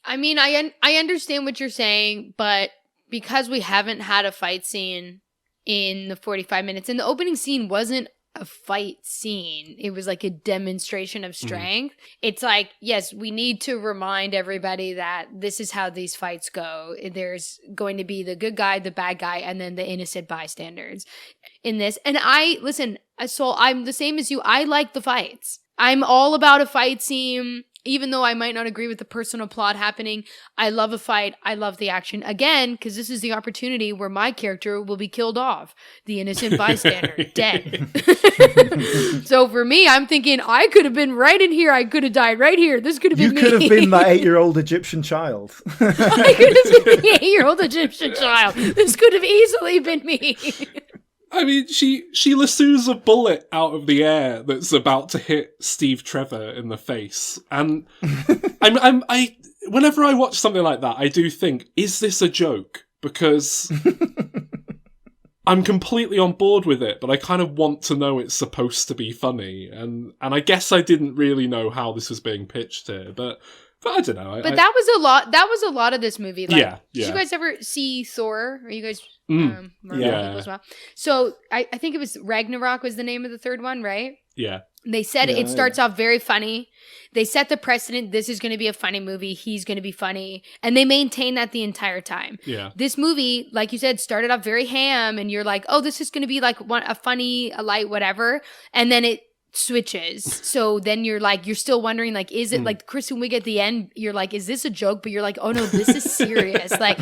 I mean, I understand what you're saying, but because we haven't had a fight scene in the 45 minutes, and the opening scene wasn't a fight scene, it was like a demonstration of strength. It's like, yes, we need to remind everybody that this is how these fights go. There's going to be the good guy, the bad guy, and then the innocent bystanders in this. And so I'm the same as you. I like the fights. I'm all about a fight scene. Even though I might not agree with the personal plot happening, I love a fight. I love the action. Again, because this is the opportunity where my character will be killed off. The innocent bystander, dead. So for me, I'm thinking, I could have been right in here. I could have died right here. This could have been me. You could have been that 8-year-old Egyptian child. I could have been the 8-year-old Egyptian child. This could have easily been me. I mean, she lassoes a bullet out of the air that's about to hit Steve Trevor in the face, and I whenever I watch something like that, I do think, is this a joke? Because I'm completely on board with it, but I kind of want to know it's supposed to be funny, and I guess I didn't really know how this was being pitched here, but I don't know. That was a lot. That was a lot of this movie. Like, yeah. Did you guys ever see Thor? Are you guys? Yeah. People as well? So I think it was Ragnarok was the name of the third one, right? Yeah. They said it starts off very funny. They set the precedent. This is going to be a funny movie. He's going to be funny. And they maintain that the entire time. Yeah. This movie, like you said, started off very ham. And you're like, oh, this is going to be like a funny, a light, whatever. And then it switches. So then you're like, you're still wondering, like, is it like Kristen Wiig at the end? You're like, is this a joke? But you're like, oh no, this is serious. Like,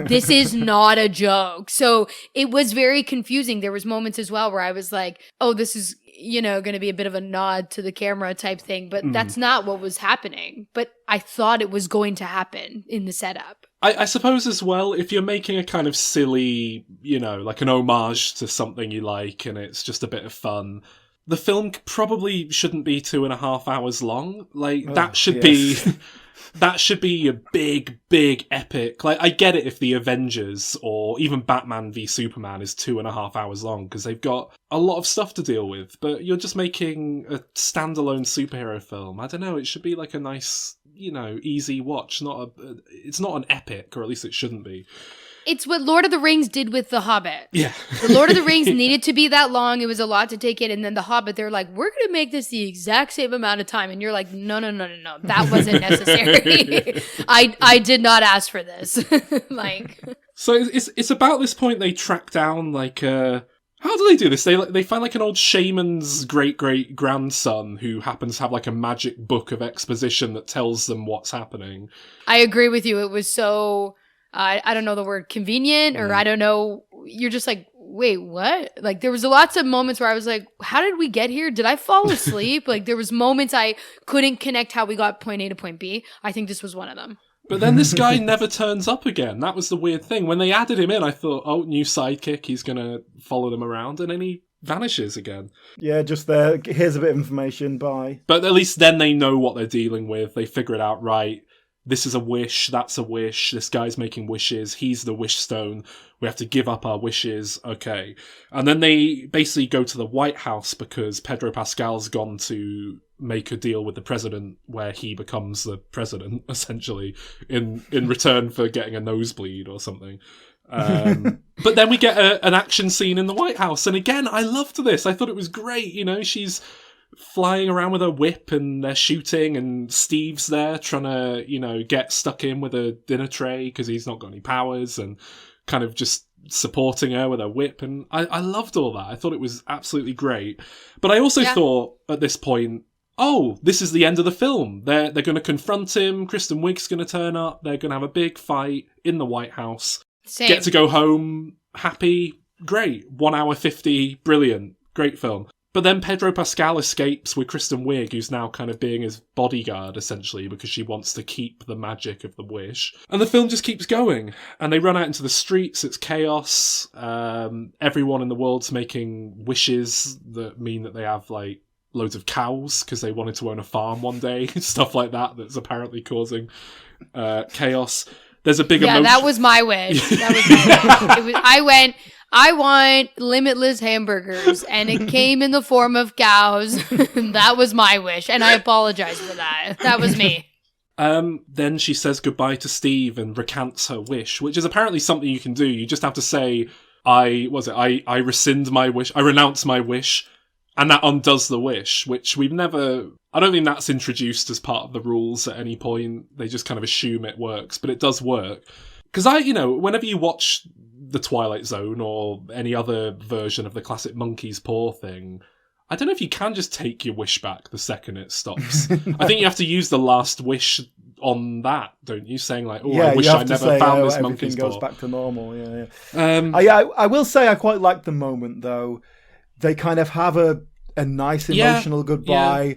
this is not a joke. So it was very confusing. There was moments as well where I was like, oh, this is, going to be a bit of a nod to the camera type thing. But that's not what was happening. But I thought it was going to happen in the setup. I suppose as well, if you're making a kind of silly, like an homage to something you like and it's just a bit of fun, the film probably shouldn't be 2.5 hours long. Like, that should be a big epic. Like, I get it if the Avengers or even Batman v Superman is 2.5 hours long because they've got a lot of stuff to deal with, but you're just making a standalone superhero film. I don't know, it should be like a nice, easy watch. It's not an epic, or at least it shouldn't be. It's what Lord of the Rings did with The Hobbit. Yeah. The Lord of the Rings needed to be that long. It was a lot to take in. And then The Hobbit, they're like, we're going to make this the exact same amount of time. And you're like, no. That wasn't necessary. I did not ask for this. So it's about this point they track down, like, how do they do this? They find like an old shaman's great-great-grandson who happens to have like a magic book of exposition that tells them what's happening. I agree with you. It was so... I don't know the word convenient, or I don't know. You're just like, wait, what? Like, there was lots of moments where I was like, how did we get here? Did I fall asleep? Like, there was moments I couldn't connect how we got point A to point B. I think this was one of them. But then this guy never turns up again. That was the weird thing. When they added him in, I thought, oh, new sidekick, he's going to follow them around, and then he vanishes again. Yeah, just there. Here's a bit of information, bye. But at least then they know what they're dealing with. They figure it out right. This is a wish, that's a wish, this guy's making wishes, he's the wish stone, we have to give up our wishes, okay. And then they basically go to the White House because Pedro Pascal's gone to make a deal with the president where he becomes the president, essentially, in return for getting a nosebleed or something. But then we get an action scene in the White House, and again, I loved this. I thought it was great, she's flying around with a whip and they're shooting, and Steve's there trying to, get stuck in with a dinner tray because he's not got any powers, and kind of just supporting her with a whip. And I loved all that. I thought it was absolutely great. But I also thought at this point, oh, this is the end of the film. They're going to confront him. Kristen Wiig's going to turn up. They're going to have a big fight in the White House. Same. Get to go home happy. Great. 1 hour 50. Brilliant. Great film. But then Pedro Pascal escapes with Kristen Wiig, who's now kind of being his bodyguard, essentially, because she wants to keep the magic of the wish. And the film just keeps going. And they run out into the streets, it's chaos. Everyone in the world's making wishes that mean that they have, like, loads of cows, because they wanted to own a farm one day. Stuff like that that's apparently causing chaos. There's a big emotion. That was my wish. That was my wish. I want limitless hamburgers, and it came in the form of cows. That was my wish, and I apologize for that. That was me. Then she says goodbye to Steve and recants her wish, which is apparently something you can do. You just have to say, I rescind my wish, I renounce my wish, and that undoes the wish, which I don't think that's introduced as part of the rules at any point. They just kind of assume it works, but it does work. Because whenever you watch The Twilight Zone or any other version of the classic monkey's paw thing, I don't know if you can just take your wish back the second it stops. I think you have to use the last wish on that, don't you? Saying like, I wish I never found this monkey's paw. Everything goes back to normal, yeah. I will say I quite like the moment, though. They kind of have a nice emotional goodbye. Yeah.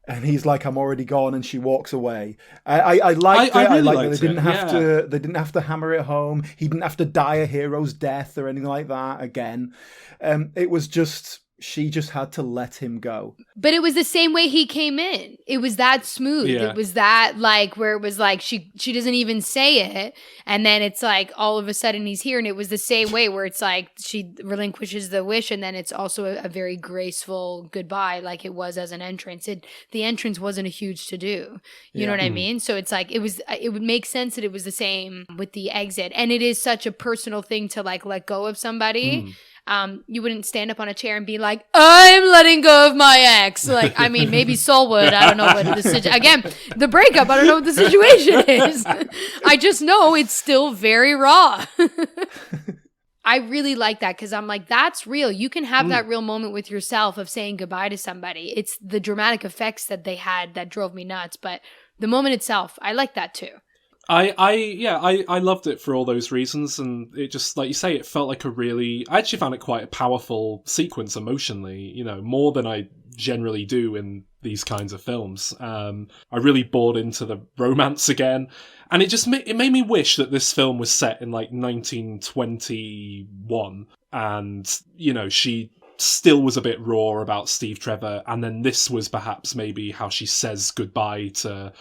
And he's like, "I'm already gone," and she walks away. I liked it. I really liked liked that they didn't have to hammer it home. He didn't have to die a hero's death or anything like that again. It was just, she just had to let him go. But it was the same way he came in. It was that smooth. Yeah. It was that, like, where it was like she doesn't even say it, and then it's like all of a sudden he's here, and it was the same way where it's like she relinquishes the wish, and then it's also a very graceful goodbye, like it was as an entrance. The entrance wasn't a huge to do. You know what I mean? So it's like it would make sense that it was the same with the exit, and it is such a personal thing to like let go of somebody. You wouldn't stand up on a chair and be like, "I'm letting go of my ex." Like, I mean, maybe Saul would. I don't know what again, the breakup, I don't know what the situation is. I just know it's still very raw. I really like that because I'm like, that's real. You can have that real moment with yourself of saying goodbye to somebody. It's the dramatic effects that they had that drove me nuts. But the moment itself, I like that too. I loved it for all those reasons, and it just, like you say, it felt like I actually found it quite a powerful sequence emotionally, more than I generally do in these kinds of films. I really bought into the romance again, and it made me wish that this film was set in like 1921, and, she still was a bit raw about Steve Trevor, and then this was perhaps maybe how she says goodbye to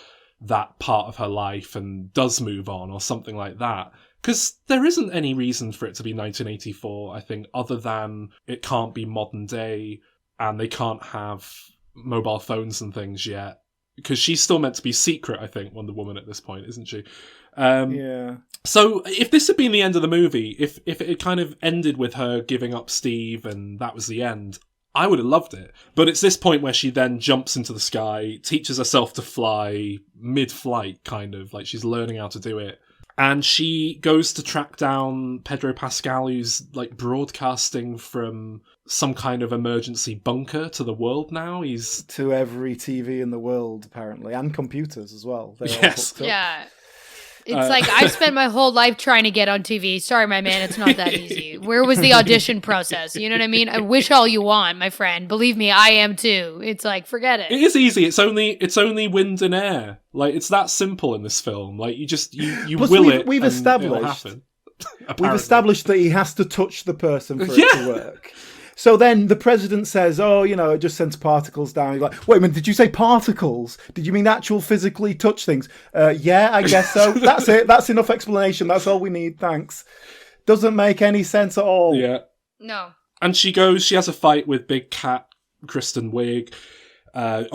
that part of her life and does move on or something like that. Because there isn't any reason for it to be 1984, I think, other than it can't be modern day and they can't have mobile phones and things yet. Because she's still meant to be secret, I think, Wonder Woman at this point, isn't she? Yeah. So if this had been the end of the movie, if it had kind of ended with her giving up Steve and that was the end, I would have loved it. But it's this point where she then jumps into the sky, teaches herself to fly mid-flight, kind of, like she's learning how to do it. And she goes to track down Pedro Pascal, who's like broadcasting from some kind of emergency bunker to the world now. He's to every TV in the world, apparently, and computers as well. They're all yes. hooked up. Yeah. It's like, I've spent my whole life trying to get on TV. Sorry, my man, it's not that easy. Where was the audition process? You know what I mean? I wish all you want, my friend. Believe me, I am too. It's like, forget it. It is easy. It's only wind and air. Like, it's that simple in this film. Like, you just, you Plus, will it we've and established, it'll happen. We've established that he has to touch the person for it to work. So then the president says, it just sends particles down. He's like, wait a minute, did you say particles? Did you mean actual physically touch things? Yeah, I guess so. That's it. That's enough explanation. That's all we need. Thanks. Doesn't make any sense at all. Yeah. No. And she has a fight with Big Cat, Kristen Wiig.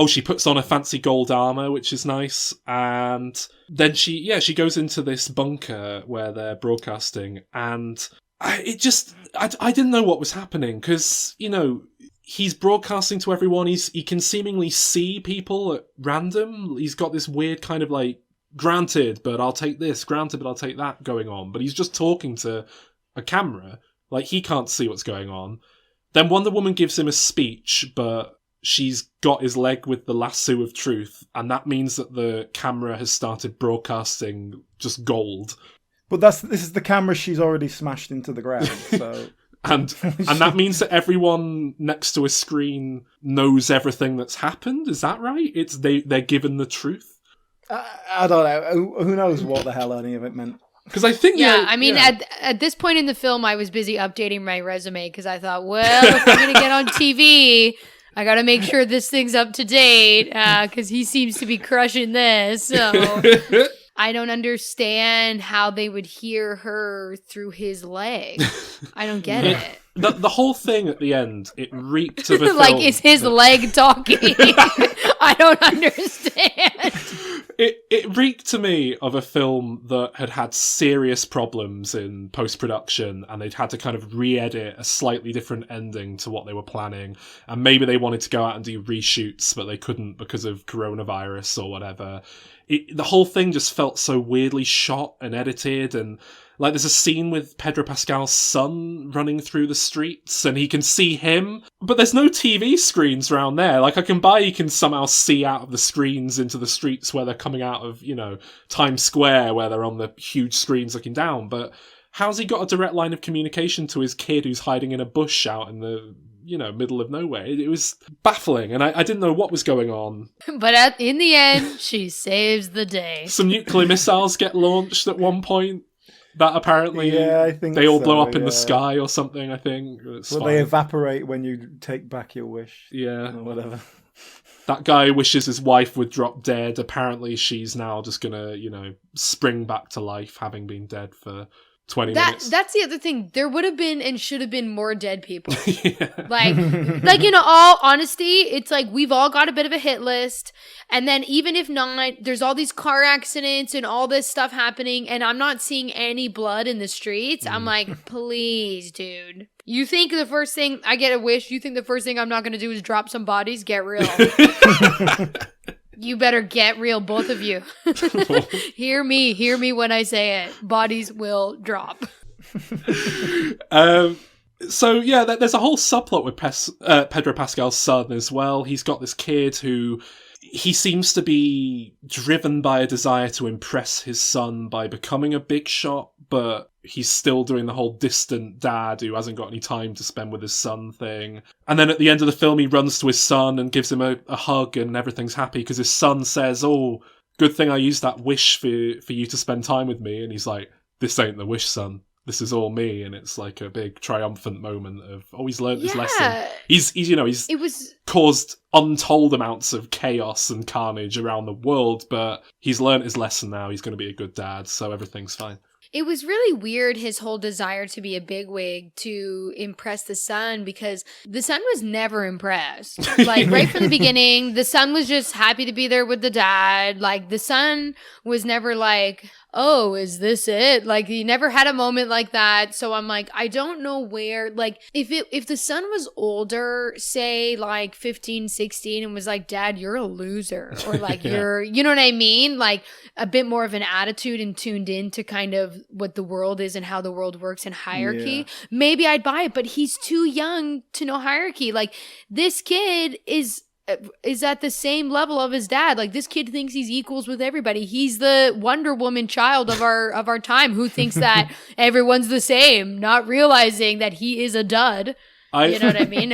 She puts on a fancy gold armor, which is nice. And then she goes into this bunker where they're broadcasting, and I didn't know what was happening, because, he's broadcasting to everyone. He can seemingly see people at random. He's got this weird kind of like, granted, but I'll take this, granted, but I'll take that going on. But he's just talking to a camera. Like, he can't see what's going on. Then Wonder Woman gives him a speech, but she's got his leg with the lasso of truth, and that means that the camera has started broadcasting just gold. But this is the camera she's already smashed into the ground, so... And that means that everyone next to a screen knows everything that's happened. Is that right? They're given the truth. I don't know. Who knows what the hell any of it meant? Because I think at this point in the film, I was busy updating my resume because I thought, well, if I'm gonna get on TV, I gotta make sure this thing's up to date because he seems to be crushing this. So I don't understand how they would hear her through his leg. I don't get it. The whole thing at the end, it reeked of a film. Like, it's his leg talking. I don't understand. It reeked to me of a film that had serious problems in post-production, and they'd had to kind of re-edit a slightly different ending to what they were planning. And maybe they wanted to go out and do reshoots, but they couldn't because of coronavirus or whatever. The whole thing just felt so weirdly shot and edited, and like there's a scene with Pedro Pascal's son running through the streets and he can see him, but there's no TV screens around there. Like, I can buy you can somehow see out of the screens into the streets where they're coming out of, Times Square, where they're on the huge screens looking down, but how's he got a direct line of communication to his kid who's hiding in a bush out in the middle of nowhere? It was baffling, and I didn't know what was going on. But in the end, she saves the day. Some nuclear missiles get launched at one point that apparently I think they all blow up in the sky or something, I think. They evaporate when you take back your wish. Yeah. Or whatever. That guy wishes his wife would drop dead. Apparently she's now just gonna, spring back to life, having been dead for 20 minutes. That's the other thing. There would have been and should have been more dead people. Yeah. Like in all honesty, it's like we've all got a bit of a hit list. And then even if not, there's all these car accidents and all this stuff happening, and I'm not seeing any blood in the streets. I'm like, please, dude. You think the first thing I get a wish, you think the first thing I'm not going to do is drop some bodies? Get real. You better get real, both of you. Hear me when I say it. Bodies will drop. So yeah, there's a whole subplot with Pedro Pascal's son as well. He's got this kid who he seems to be driven by a desire to impress his son by becoming a big shot, but he's still doing the whole distant dad who hasn't got any time to spend with his son thing. And then at the end of the film, he runs to his son and gives him a hug, and everything's happy because his son says, "Oh, good thing I used that wish for you to spend time with me." And he's like, "This ain't the wish, son. This is all me." And it's like a big triumphant moment of, he's learned his lesson. He's caused untold amounts of chaos and carnage around the world, but he's learned his lesson now. He's going to be a good dad, so everything's fine. It was really weird, his whole desire to be a bigwig to impress the son, because the son was never impressed. Like, right from the beginning, the son was just happy to be there with the dad. Like, the son was never like, oh, is this it? Like, he never had a moment like that. So I'm like, I don't know where, like, if the son was older, say like 15, 16, and was like, Dad, you're a loser, or like you're, you know what I mean? Like a bit more of an attitude and tuned in to kind of what the world is and how the world works and hierarchy, maybe I'd buy it. But he's too young to know hierarchy. Like, this kid is at the same level of his dad. Like, this kid thinks he's equals with everybody. He's the Wonder Woman child of our time who thinks that everyone's the same, not realizing that he is a dud. You know what I mean?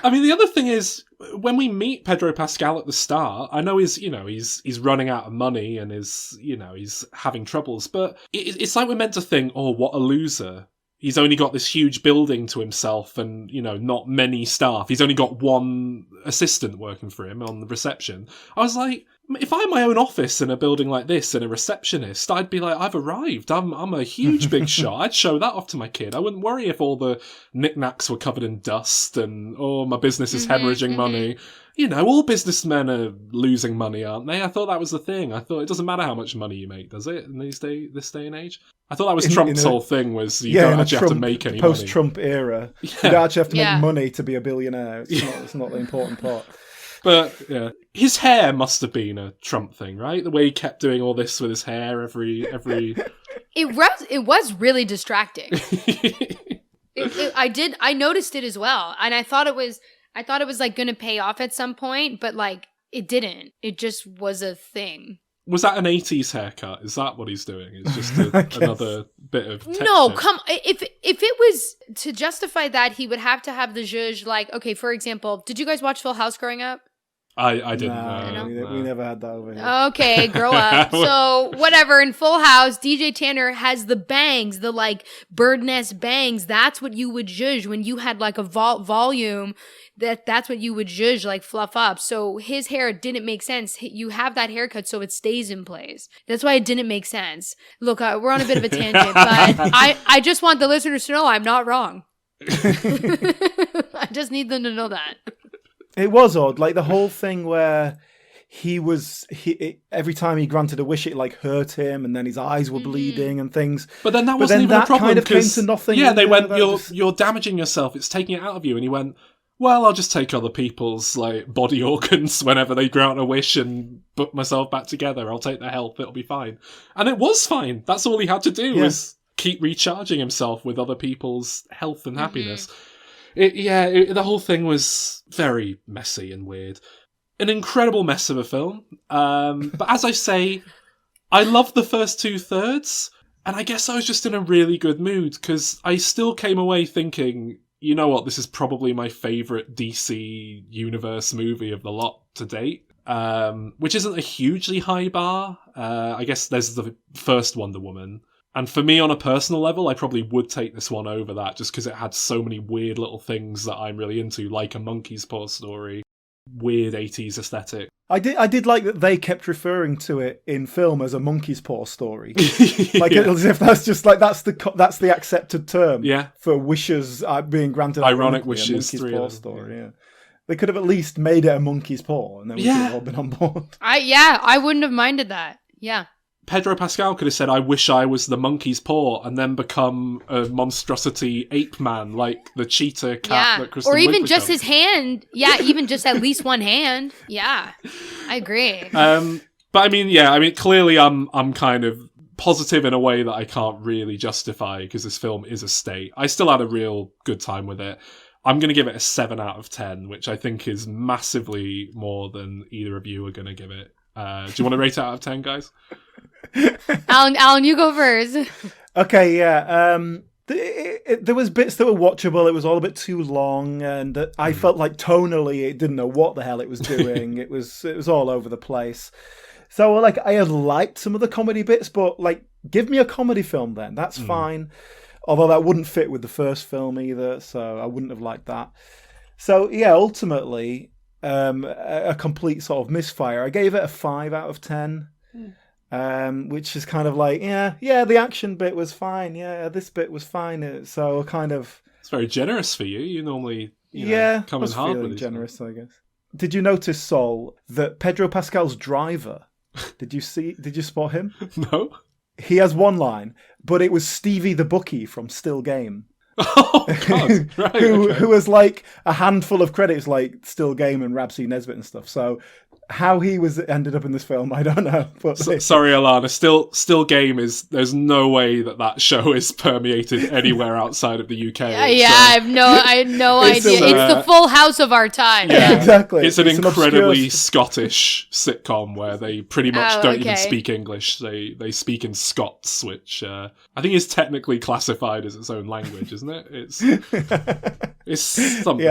I mean, the other thing is, when we meet Pedro Pascal at the start, I know he's running out of money and he's having troubles, but it's like we're meant to think, oh, what a loser. He's only got this huge building to himself and, not many staff. He's only got one assistant working for him on the reception. I was like, if I had my own office in a building like this and a receptionist, I'd be like, I've arrived. I'm a huge big shot. I'd show that off to my kid. I wouldn't worry if all the knickknacks were covered in dust and, my business is hemorrhaging money. All businessmen are losing money, aren't they? I thought that was the thing. I thought it doesn't matter how much money you make, does it, in this day and age? I thought that was Trump's whole thing, was you don't actually have to make any money. Post-Trump era. You don't actually have to make money to be a billionaire. It's not the important part. But, yeah, his hair must have been a Trump thing, right? The way he kept doing all this with his hair every... It was really distracting. I noticed it as well. And I thought it was like going to pay off at some point, but like it didn't. It just was a thing. Was that an 80s haircut? Is that what he's doing? It's just another bit of texture. No, if it was to justify that, he would have to have the zhuzh, like, okay, for example, did you guys watch Full House growing up? I didn't know. We never had that over here. Okay, grow up. So, whatever, in Full House, DJ Tanner has the bangs, the, like, bird nest bangs. That's what you would zhuzh when you had, like, a volume. That's what you would zhuzh, like, fluff up. So his hair didn't make sense. You have that haircut so it stays in place. That's why it didn't make sense. Look, we're on a bit of a tangent, but I just want the listeners to know I'm not wrong. I just need them to know that. It was odd, like the whole thing where every time he granted a wish, it like hurt him, and then his eyes were bleeding and things. But then that wasn't even a problem. Kind of came to nothing. Yeah, they went, you're damaging yourself. It's taking it out of you. And he went, well, I'll just take other people's like body organs whenever they grant a wish and put myself back together. I'll take their health. It'll be fine. And it was fine. That's all he had to do was keep recharging himself with other people's health and happiness. The whole thing was very messy and weird. An incredible mess of a film. But as I say, I loved the first 2/3, and I guess I was just in a really good mood because I still came away thinking, you know what, this is probably my favourite DC Universe movie of the lot to date. Which isn't a hugely high bar. I guess there's the first Wonder Woman. And for me, on a personal level, I probably would take this one over that just because it had so many weird little things that I'm really into, like a Monkey's Paw story, weird 80s aesthetic. I did like that they kept referring to it in film as a Monkey's Paw story. Like as if that's just like that's the accepted term for wishes being granted. Ironic wishes, a Monkey's Paw story. Yeah. They could have at least made it a Monkey's Paw, and then we could have all been on board. I wouldn't have minded that. Yeah. Pedro Pascal could have said, I wish I was the monkey's paw, and then become a monstrosity ape man, like the cheetah cat that Kristen Or even Wiig just becomes. his hand. Yeah, even just at least one hand. Yeah, I agree. But I mean, clearly I'm kind of positive in a way that I can't really justify because this film is a state. I still had a real good time with it. I'm going to give it a 7 out of 10, which I think is massively more than either of you are going to give it. Do you want to rate it out of 10, guys? Alan, you go first. Okay, yeah. There was bits that were watchable. It was all a bit too long, and I felt like tonally it didn't know what the hell it was doing. it was all over the place. So like I had liked some of the comedy bits, but like give me a comedy film then. That's fine. Although that wouldn't fit with the first film either, so I wouldn't have liked that. So yeah, ultimately, a complete sort of misfire. I gave it a 5 out of 10. Which is kind of like, the action bit was fine. Yeah, this bit was fine. So kind of... It's very generous for you. You normally come in hard with it. Generous, I guess. Did you notice, Sol, that Pedro Pascal's driver, did you spot him? No. He has one line, but it was Stevie the Bookie from Still Game. Oh, God. Right, who has like a handful of credits like Still Game and Rhapsody Nesbitt and stuff. So how he ended up in this film, I don't know. But sorry, Alana. Still Game is. There's no way that show is permeated anywhere outside of the UK. I have no idea. It's the Full House of our time. Yeah, exactly. It's an incredibly Scottish sitcom where they pretty much don't even speak English. They speak in Scots, which I think is technically classified as its own language, isn't it? It's something.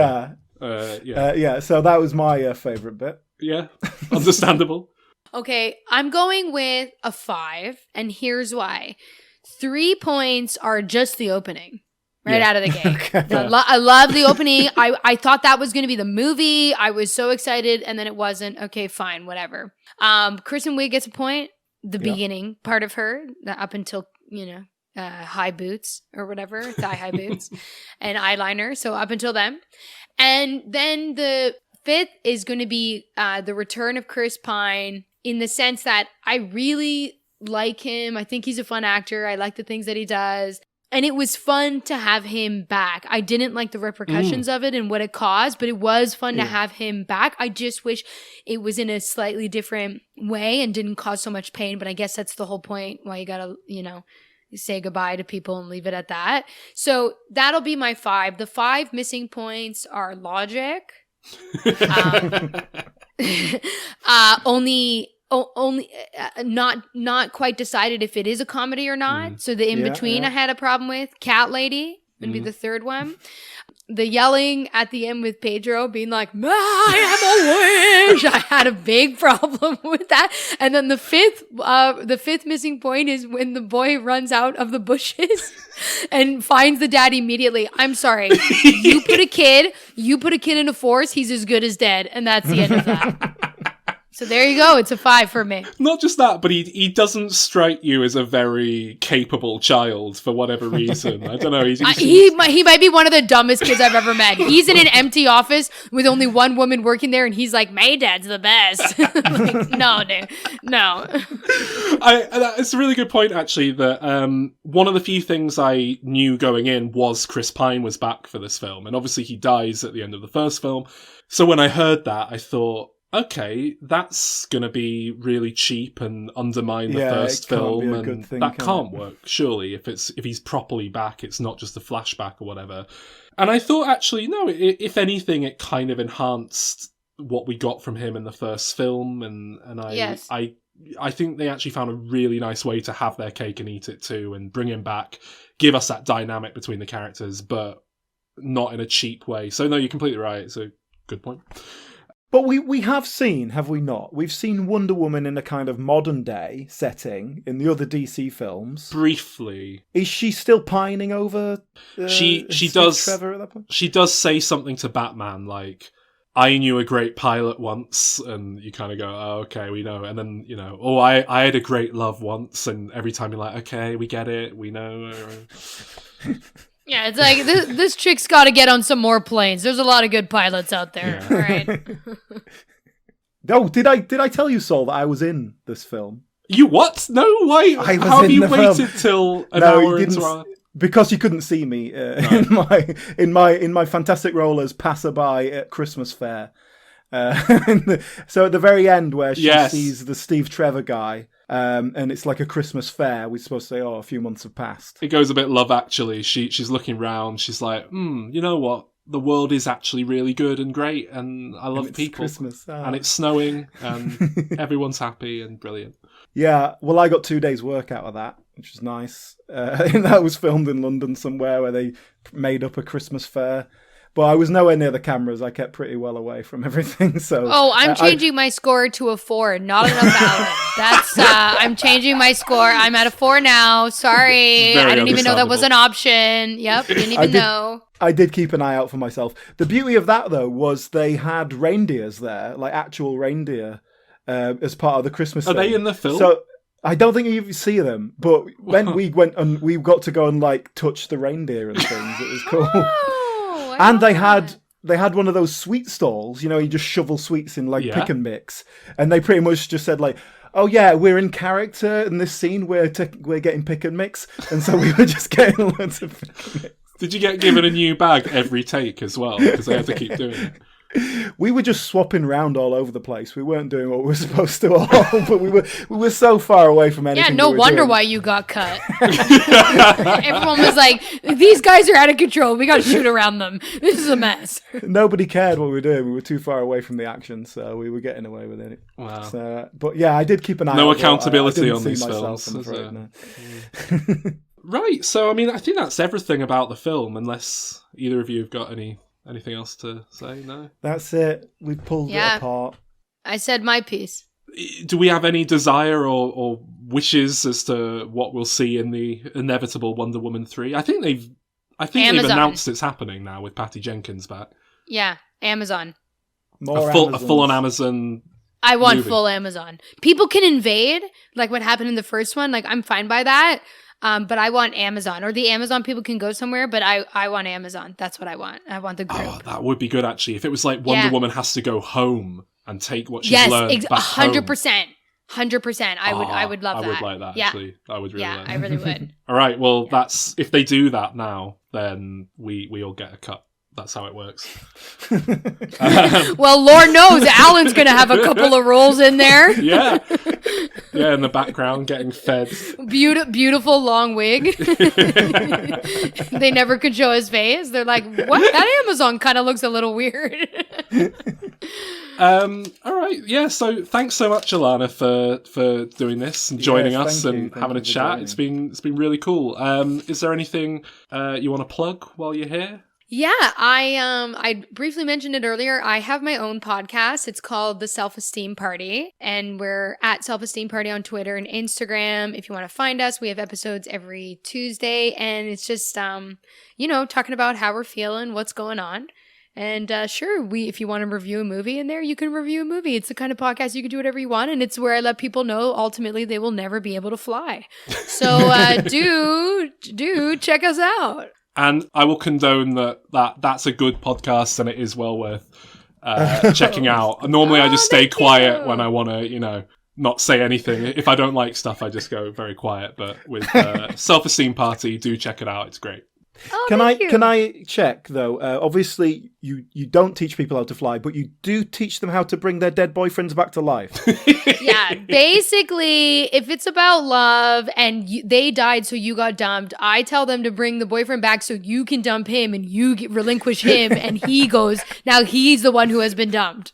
So that was my favourite bit. Yeah, understandable. Okay, I'm going with a 5, and here's why. 3 points are just the opening. Out of the gate. Okay. I love the opening. I thought that was going to be the movie. I was so excited, and then it wasn't. Okay, fine, whatever. Kristen Wiig gets a point. The beginning part of her, up until, high boots or whatever, thigh-high boots, and eyeliner. So up until then. And then the 5th is going to be the return of Chris Pine, in the sense that I really like him. I think he's a fun actor. I like the things that he does. And it was fun to have him back. I didn't like the repercussions of it and what it caused, but it was fun to have him back. I just wish it was in a slightly different way and didn't cause so much pain. But I guess that's the whole point, why you gotta, say goodbye to people and leave it at that. So that'll be my 5. The 5 missing points are logic. Only only not quite decided if it is a comedy or not. So the in between I had a problem with. Cat Lady would be the third one. The yelling at the end with Pedro being like, I have a wish. I had a big problem with that. And then the fifth missing point is when the boy runs out of the bushes and finds the dad immediately. I'm sorry. You put a kid in a forest, he's as good as dead. And that's the end of that. So there you go. It's a 5 for me. Not just that, but he doesn't strike you as a very capable child for whatever reason. I don't know. He might be one of the dumbest kids I've ever met. He's in an empty office with only one woman working there, and he's like, my dad's the best. Like, no, dude. No. It's a really good point, actually, that one of the few things I knew going in was Chris Pine was back for this film. And obviously he dies at the end of the first film. So when I heard that, I thought, okay, that's going to be really cheap and undermine the first film, and that can't work, surely, if he's properly back, it's not just a flashback or whatever. And I thought, actually, no, if anything, it kind of enhanced what we got from him in the first film, and I think they actually found a really nice way to have their cake and eat it too, and bring him back, give us that dynamic between the characters, but not in a cheap way. So no, you're completely right, it's a good point. But we have seen, have we not? We've seen Wonder Woman in a kind of modern day setting in the other DC films. Briefly. Is she still pining over she does Trevor at that point? She does say something to Batman like, I knew a great pilot once, and you kind of go, oh, okay, we know. And then, I had a great love once, and every time you're like, okay, we get it, we know. Yeah, it's like, this chick's got to get on some more planes. There's a lot of good pilots out there. Yeah. All right. No, did I tell you, Saul, that I was in this film? You what? No, why? How have you waited till an hour into our... Because you couldn't see me in my fantastic role as passerby at Christmas fair. So at the very end, where she sees the Steve Trevor guy. And it's like a Christmas fair. We're supposed to say, a few months have passed. It goes a bit Love Actually. She's looking round. She's like, you know what? The world is actually really good and great, and I love people. Christmas. And it's snowing, and everyone's happy and brilliant. Yeah, well, I got 2 days' work out of that, which was nice. That was filmed in London somewhere where they made up a Christmas fair. But I was nowhere near the cameras. I kept pretty well away from everything. So I'm changing my score to a 4. Not enough Alan. That's I'm changing my score. I'm at a 4 now. Sorry, I didn't even know that was an option. Yep, didn't even know. I did keep an eye out for myself. The beauty of that though was they had reindeers there, like actual reindeer, as part of the Christmas. Are they in the film? So I don't think you see them. But when we went and we got to go and like touch the reindeer and things, it was cool. And they had one of those sweet stalls, you just shovel sweets in like pick and mix, and they pretty much just said like, oh yeah, we're in character in this scene, we're getting pick and mix, and so we were just getting loads of pick and mix. Did you get given a new bag every take as well, because they had to keep doing it? We were just swapping around all over the place. We weren't doing what we were supposed to all, but we were so far away from anything. Yeah, no wonder why you got cut. Everyone was like, these guys are out of control. We got to shoot around them. This is a mess. Nobody cared what we were doing. We were too far away from the action, so we were getting away with it. Wow. So, but yeah, I did keep an eye out. No accountability I on these films. I'm afraid, no. Right, so I mean, I think that's everything about the film, unless either of you have got anything else to say? No? That's it. We pulled it apart. I said my piece. Do we have any desire or wishes as to what we'll see in the inevitable Wonder Woman 3? I think they've announced it's happening now with Patty Jenkins back. Yeah, Amazon. A full-on Amazon. I want movie. Full Amazon. People can invade, like what happened in the first one. Like, I'm fine by that. But I want Amazon, or the Amazon people can go somewhere, but I want Amazon. That's what I want. I want the group. Oh, that would be good, actually. If it was like Wonder Woman has to go home and take what she's learned back 100%. 100%. I would love that. I would like that, actually. I would really like that. I really would. All right, well, that's if they do that now, then we all get a cut. That's how it works. Well, Lord knows Alan's going to have a couple of roles in there. Yeah. Yeah, in the background, getting fed. Beautiful long wig. They never could show his face. They're like, what? That Amazon kind of looks a little weird. All right. Yeah, so thanks so much, Alana, for doing this and joining us and having a chat. It's been really cool. Is there anything you want to plug while you're here? Yeah, I briefly mentioned it earlier. I have my own podcast. It's called the Self-Esteem Party, and we're at Self-Esteem Party on Twitter and Instagram. If you want to find us, we have episodes every Tuesday, and it's just, talking about how we're feeling, what's going on. And sure, if you want to review a movie in there, you can review a movie. It's the kind of podcast you can do whatever you want, and it's where I let people know ultimately they will never be able to fly. So do check us out. And I will condone that's a good podcast and it is well worth checking out. Normally I just stay quiet when I want to, not say anything. If I don't like stuff, I just go very quiet. But with Self-Esteem Party, do check it out. It's great. Oh, Can I check though? Obviously, you don't teach people how to fly, but you do teach them how to bring their dead boyfriends back to life. Yeah, basically, if it's about love and they died, so you got dumped, I tell them to bring the boyfriend back so you can dump him and you relinquish him, and he goes. Now he's the one who has been dumped.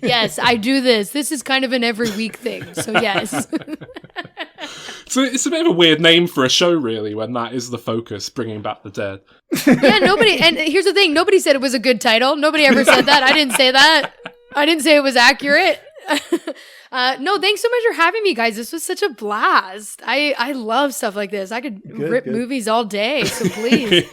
Yes, I do this. This is kind of an every week thing. So yes. So it's a bit of a weird name for a show, really, when that is the focus, bringing back the dead. Yeah, and here's the thing, nobody said it was a good title. Nobody ever said that. I didn't say that. I didn't say it was accurate. No, thanks so much for having me, guys. This was such a blast. I love stuff like this. I could rip movies all day, so please.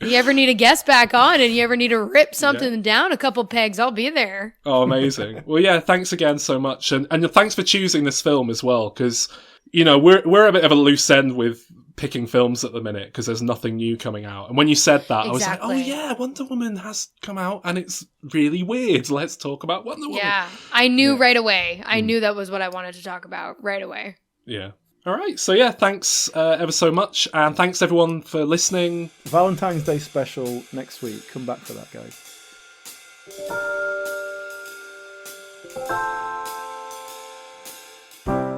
You ever need a guest back on and you ever need to rip something down a couple pegs, I'll be there. Oh, amazing. Well, yeah, thanks again so much. And thanks for choosing this film as well, because, we're a bit of a loose end with picking films at the minute because there's nothing new coming out. And when you said that, I was like, oh yeah, Wonder Woman has come out and it's really weird. Let's talk about Wonder Woman. Yeah, I knew right away. I knew that was what I wanted to talk about right away. Yeah. All right. So yeah, thanks ever so much. And thanks everyone for listening. Valentine's Day special next week. Come back for that, guys.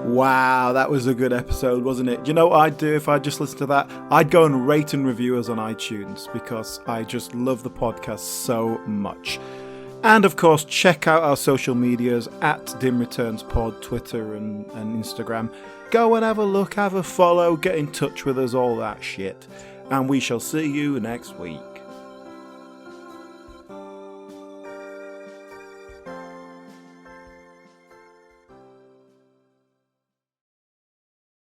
Wow, that was a good episode, wasn't it? You know what I'd do if I just listened to that? I'd go and rate and review us on iTunes because I just love the podcast so much. And of course, check out our social medias at Dim Returns Pod, Twitter and Instagram. Go and have a look, have a follow, get in touch with us, all that shit. And we shall see you next week.